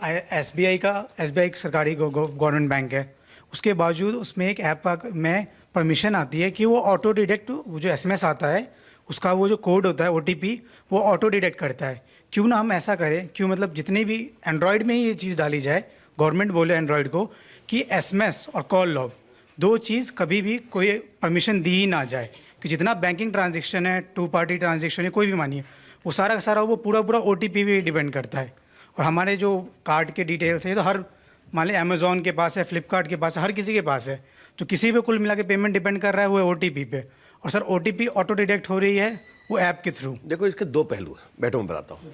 एसबीआई एक सरकारी गवर्नमेंट बैंक है, उसके बावजूद उसमें एक ऐप में परमिशन आती है कि वो ऑटो डिटेक्ट, वो जो एसएमएस आता है उसका वो जो कोड होता है ओटीपी, वो ऑटो डिटेक्ट करता है। क्यों ना हम ऐसा करें, क्यों मतलब जितने भी एंड्रॉयड में ही ये चीज़ डाली जाए, गवर्नमेंट बोले एंड्रॉयड को कि एसएमएस और कॉल लॉग 2 चीज़ कभी भी कोई परमिशन दी ही ना जाए, कि जितना बैंकिंग ट्रांजेक्शन है, 2 पार्टी ट्रांजेक्शन है, कोई भी मानिए, वो सारा का सारा वो पूरा ओटीपी पे डिपेंड करता है। और हमारे जो कार्ड के डिटेल्स है, तो हर मान ली अमेजोन के पास है, फ्लिपकार्ट के पास है, हर किसी के पास है, तो किसी पे कुल मिला के पेमेंट डिपेंड कर रहा है वो ओटीपी पे। और सर ओटीपी ऑटो डिटेक्ट हो रही है वो ऐप के थ्रू। देखो, इसके 2 पहलू हैं, बैठो मैं बताता हूँ।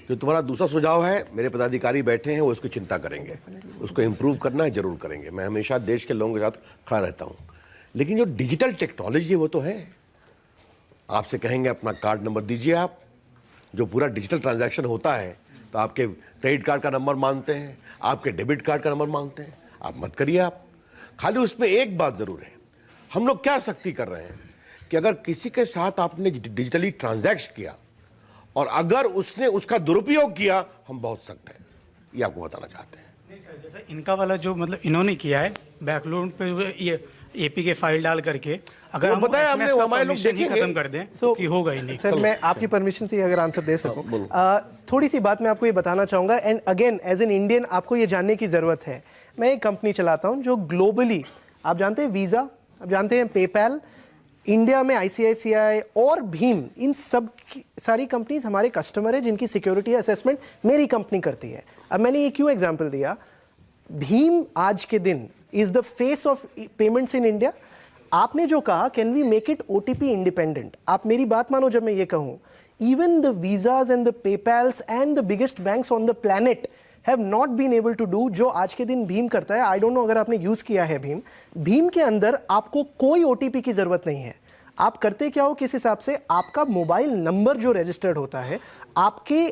जो तुम्हारा दूसरा सुझाव है, मेरे पदाधिकारी बैठे हैं, वो इसकी चिंता करेंगे, उसको इम्प्रूव करना है, जरूर करेंगे। मैं हमेशा देश के लोगों के साथ खड़ा रहता हूँ। लेकिन जो डिजिटल टेक्नोलॉजी है वो तो है। आपसे कहेंगे अपना कार्ड नंबर दीजिए, आप जो पूरा डिजिटल ट्रांजैक्शन होता है तो आपके क्रेडिट कार्ड का नंबर मांगते हैं, आपके डेबिट कार्ड का नंबर मांगते हैं। आप मत करिए। आप खाली उसमें एक बात जरूर है, हम लोग क्या सख्ती कर रहे हैं कि अगर किसी के साथ आपने डिजिटली ट्रांजैक्ट किया और अगर उसने उसका दुरुपयोग किया, हम बहुत सख्त हैं, ये आपको बताना चाहते हैं। नहीं सर, जैसे इनका वाला जो मतलब इन्होंने किया है बैकलोन पे ये एपी के फाइल डाल करके, अगर हम बताया हमने, SMS का हमारे लोग permission ही देखेंगे। खत्म कर दें कि होगा ही नहीं। सर मैं आपकी परमिशन से अगर आंसर दे सकूं, थोड़ी सी बात मैं आपको ये बताना चाहूँगा। And again as an Indian आपको ये जानने की ज़रूरत है। मैं एक कंपनी चलाता हूँ जो ग्लोबली, आप जानते हैं वीज़ा, आप जानते हैं पेपैल, इंडिया में ICICI और भीम, इन सब सारी कंपनीज हमारे कस्टमर है जिनकी सिक्योरिटी असेसमेंट मेरी कंपनी करती है। अब मैंने ये क्यों एग्जांपल दिया, भीम आज के दिन is the face of payments in India. आपने जो कहा can we make it OTP independent, आप मेरी बात मानो जब मैं ये कहूं, even the Visas and the PayPals and the biggest banks on the planet have not been able to do जो आज के दिन भीम करता है। आई डोंट नो अगर आपने यूज किया है भीम के अंदर आपको कोई OTP की जरूरत नहीं है। आप करते क्या हो, किस हिसाब से आपका मोबाइल नंबर जो रजिस्टर्ड होता है, आपके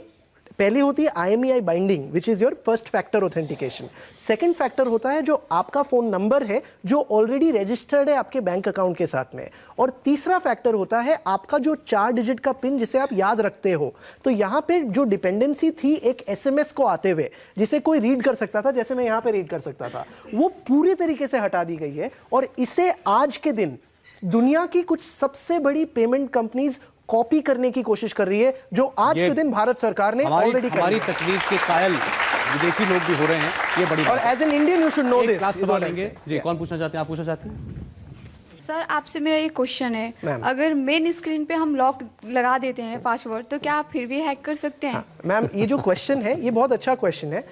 पहले होती है IMEI binding which is your first factor authentication. Second factor होता है जो आपका फोन नंबर है जो ऑलरेडी रजिस्टर्ड है आपके बैंक अकाउंट के साथ में। और तीसरा फैक्टर होता है आपका जो 4 डिजिट का पिन जिसे आप याद रखते हो। तो यहाँ पे जो डिपेंडेंसी थी एक SMS को आते हुए जिसे कोई रीड कर सकता था, जैसे मैं यहाँ पे रीड कर सकता था, वो पूरी तरीके से हटा दी गई है। और इसे आज के दिन दुनिया की कुछ सबसे बड़ी पेमेंट कंपनीज कॉपी करने की कोशिश कर रही है, जो आज के दिन भारत सरकार ने ऑलरेडी हमारी तकनीक के कायल विदेशी लोग भी हो रहे हैं, ये बड़ी और as an Indian you should know this. सवाल लेंगे जी, कौन पूछना चाहते हैं? आप पूछना चाहते हैं? सर आपसे मेरा ये क्वेश्चन है, अगर मेन स्क्रीन पे हम लॉक लगा देते हैं पासवर्ड, तो क्या आप फिर भी हैक कर सकते हैं? मैम ये जो क्वेश्चन है ये बहुत अच्छा क्वेश्चन है।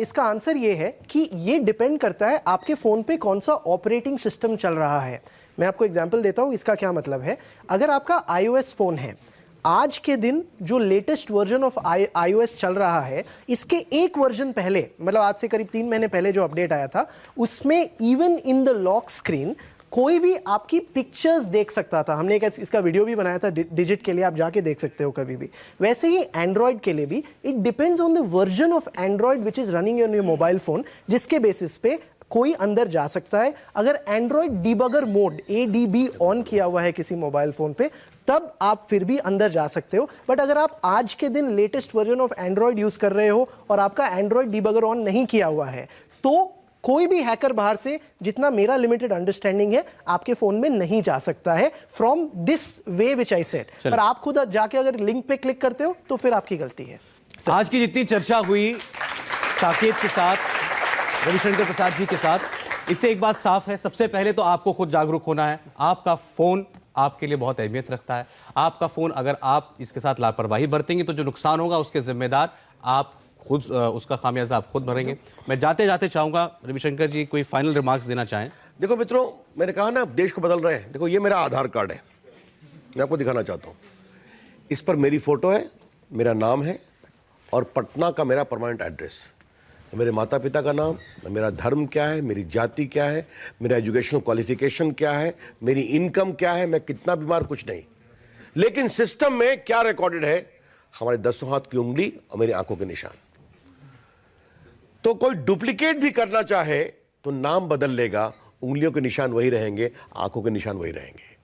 इसका आंसर ये है कि ये डिपेंड करता है आपके फ़ोन पे कौन सा ऑपरेटिंग सिस्टम चल रहा है। मैं आपको एग्जांपल देता हूँ इसका क्या मतलब है। अगर आपका iOS फ़ोन है, आज के दिन जो लेटेस्ट वर्जन ऑफ iOS चल रहा है, इसके एक वर्जन पहले, मतलब आज से करीब 3 महीने पहले जो अपडेट आया था, उसमें even in the lock screen कोई भी आपकी पिक्चर्स देख सकता था। हमने एक इसका वीडियो भी बनाया था डिजिट के लिए, आप जाके देख सकते हो कभी भी। वैसे ही एंड्रॉयड के लिए भी it depends on the version of Android which is running on your mobile phone, जिसके बेसिस पे कोई अंदर जा सकता है। अगर Android debugger mode ADB on किया हुआ है किसी मोबाइल फोन पे, तब आप फिर भी अंदर जा सकते हो। बट अगर आप आज के दिन latest version of Android use कर रहे हो और आपका एंड्रॉयड डिबगर ऑन नहीं किया हुआ है, तो कोई भी हैकर बाहर से, जितना मेरा लिमिटेड अंडरस्टैंडिंग है, आपके फोन में नहीं जा सकता है from this way which I said. पर आप खुद जाके अगर लिंक पे क्लिक करते हो तो फिर आपकी गलती है। आज की जितनी चर्चा हुई साकेत के साथ, रविशंकर प्रसाद जी के साथ, इससे एक बात साफ है, सबसे पहले तो आपको खुद जागरूक होना है। आपका फोन आपके लिए बहुत अहमियत रखता है। आपका फोन अगर आप इसके साथ लापरवाही बरतेंगे तो जो नुकसान होगा उसके जिम्मेदार आप खुद, उसका खामियाजा आप खुद भरेंगे। मैं जाते जाते चाहूंगा रविशंकर जी कोई फाइनल रिमार्क्स देना चाहें। देखो मित्रों, मैंने कहा ना देश को बदल रहे हैं। देखो ये मेरा आधार कार्ड है, मैं आपको दिखाना चाहता हूँ। इस पर मेरी फोटो है, मेरा नाम है और पटना का मेरा परमानेंट एड्रेस, मेरे माता पिता का नाम, मेरा धर्म क्या है, मेरी जाति क्या है, मेरा एजुकेशनल क्वालिफिकेशन क्या है, मेरी इनकम क्या है, मैं कितना बीमार, कुछ नहीं। लेकिन सिस्टम में क्या रिकॉर्डेड है, हमारे 10 हाथ की उंगली और मेरी आंखों के निशान। तो कोई डुप्लीकेट भी करना चाहे तो नाम बदल लेगा, उंगलियों के निशान वही रहेंगे, आंखों के निशान वही रहेंगे।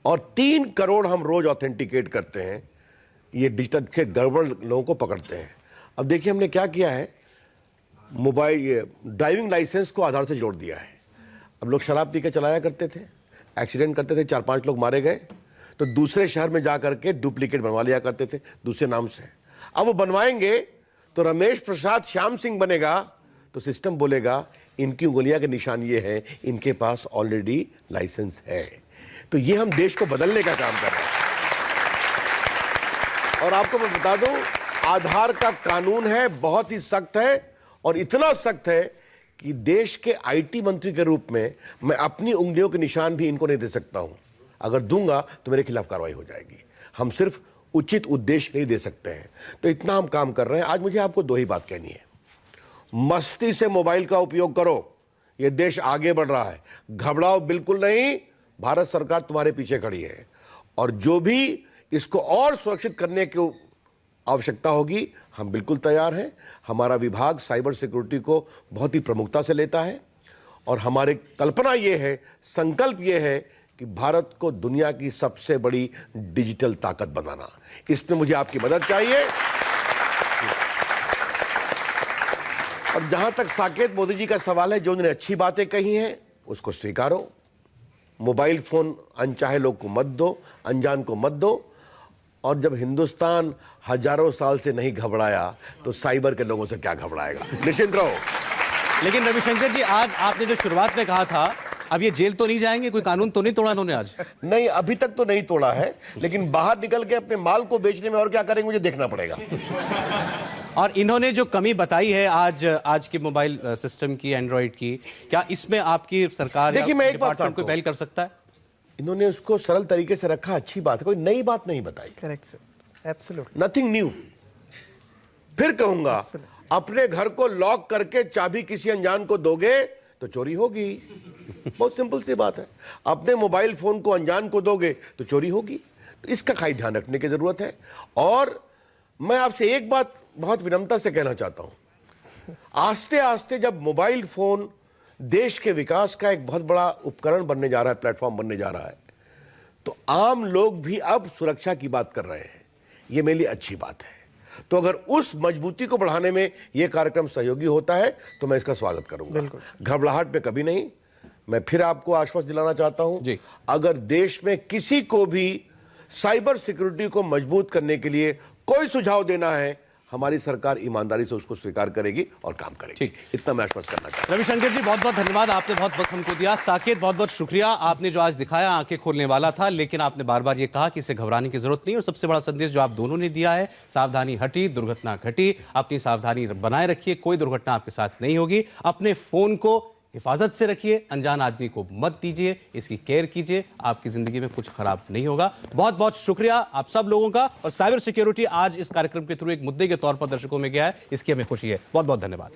और 3 करोड़ हम रोज ऑथेंटिकेट करते हैं, ये डिजिटल के गड़बड़ लोगों को पकड़ते हैं। अब देखिए हमने क्या किया है, मोबाइल ड्राइविंग लाइसेंस को आधार से जोड़ दिया है। अब लोग शराब पी के चलाया करते थे, एक्सीडेंट करते थे, 4-5 लोग मारे गए, तो दूसरे शहर में जा करके डुप्लीकेट बनवा लिया करते थे दूसरे नाम से। अब वो बनवाएंगे तो रमेश प्रसाद श्याम सिंह बनेगा, तो सिस्टम बोलेगा इनकी उंगलियां के निशान ये हैं, इनके पास ऑलरेडी लाइसेंस है। तो ये हम देश को बदलने का काम कर रहे हैं। और आपको मैं बता दूं, आधार का कानून है, बहुत ही सख्त है, और इतना सख्त है कि देश के IT मंत्री के रूप में मैं अपनी उंगलियों के निशान भी इनको नहीं दे सकता हूं। अगर दूंगा तो मेरे खिलाफ कार्रवाई हो जाएगी। हम सिर्फ उचित उद्देश्य नहीं दे सकते हैं। तो इतना हम काम कर रहे हैं। आज मुझे आपको दो ही बात कहनी है, मस्ती से मोबाइल का उपयोग करो, यह देश आगे बढ़ रहा है, घबराओ बिल्कुल नहीं, भारत सरकार तुम्हारे पीछे खड़ी है। और जो भी इसको और सुरक्षित करने की आवश्यकता होगी, हम बिल्कुल तैयार हैं। हमारा विभाग साइबर सिक्योरिटी को बहुत ही प्रमुखता से लेता है और हमारी कल्पना यह है, संकल्प यह है कि भारत को दुनिया की सबसे बड़ी डिजिटल ताकत बनाना। इसमें मुझे आपकी मदद चाहिए। और जहां तक साकेत मोदी जी का सवाल है, जो उन्होंने अच्छी बातें कही हैं उसको स्वीकारो। मोबाइल फोन अनचाहे लोग को मत दो, अनजान को मत दो। और जब हिंदुस्तान हजारों साल से नहीं घबराया तो साइबर के लोगों से क्या घबराएगा। निश्चिंत रहो। लेकिन रविशंकर जी, आज आपने जो शुरुआत में कहा था, अब ये जेल तो नहीं जाएंगे? कोई कानून तो नहीं तोड़ा इन्होंने आज? नहीं, अभी तक तो नहीं तोड़ा है, लेकिन बाहर निकल के अपने माल को बेचने में और क्या करेंगे मुझे देखना पड़ेगा। और इन्होंने जो कमी बताई है आज की मोबाइल सिस्टम की, एंड्रॉइड की, क्या इसमें आपकी सरकार देखिए, मैं एक बात डिपार्टमेंट कोई पहल कर सकता है? इन्होंने उसको सरल तरीके से रखा, अच्छी बात है, कोई नई बात नहीं बताई। Correct sir, absolutely nothing new. फिर कहूंगा, अपने घर को लॉक करके चाबी किसी अनजान को दोगे तो चोरी होगी। बहुत सिंपल सी बात है। अपने मोबाइल फोन को अनजान को दोगे तो चोरी होगी। तो इसका खास ध्यान रखने की जरूरत है। और मैं आपसे एक बात बहुत विनम्रता से कहना चाहता हूं, आस्ते आस्ते जब मोबाइल फोन देश के विकास का एक बहुत बड़ा उपकरण बनने जा रहा है, प्लेटफॉर्म बनने जा रहा है, तो आम लोग भी अब सुरक्षा की बात कर रहे हैं। यह मेरे लिए अच्छी बात है। तो अगर उस मजबूती को बढ़ाने में यह कार्यक्रम सहयोगी होता है तो मैं इसका स्वागत करूंगा। घबराहट पे कभी नहीं। मैं फिर आपको आश्वस्त दिलाना चाहता हूं, अगर देश में किसी को भी साइबर सिक्योरिटी को मजबूत करने के लिए कोई सुझाव देना है, हमारी सरकार ईमानदारी से उसको स्वीकार करेगी और काम करेगी। इतना मैं आश्वस्त करना चाहता हूं। रविशंकर जी, बहुत बहुत धन्यवाद, आपने बहुत वक्त हमको दिया। साकेत, बहुत बहुत शुक्रिया, आपने जो आज दिखाया आंखें खोलने वाला था, लेकिन आपने बार बार ये कहा कि इसे घबराने की जरूरत नहीं। और सबसे बड़ा संदेश जो आप दोनों ने दिया है, सावधानी हटी, दुर्घटना घटी। अपनी सावधानी बनाए रखिए, कोई दुर्घटना आपके साथ नहीं होगी। अपने फोन को हिफाजत से रखिए, अनजान आदमी को मत दीजिए, इसकी केयर कीजिए, आपकी जिंदगी में कुछ खराब नहीं होगा। बहुत बहुत शुक्रिया आप सब लोगों का। और साइबर सिक्योरिटी आज इस कार्यक्रम के थ्रू एक मुद्दे के तौर पर दर्शकों में गया है, इसकी हमें खुशी है। बहुत बहुत धन्यवाद।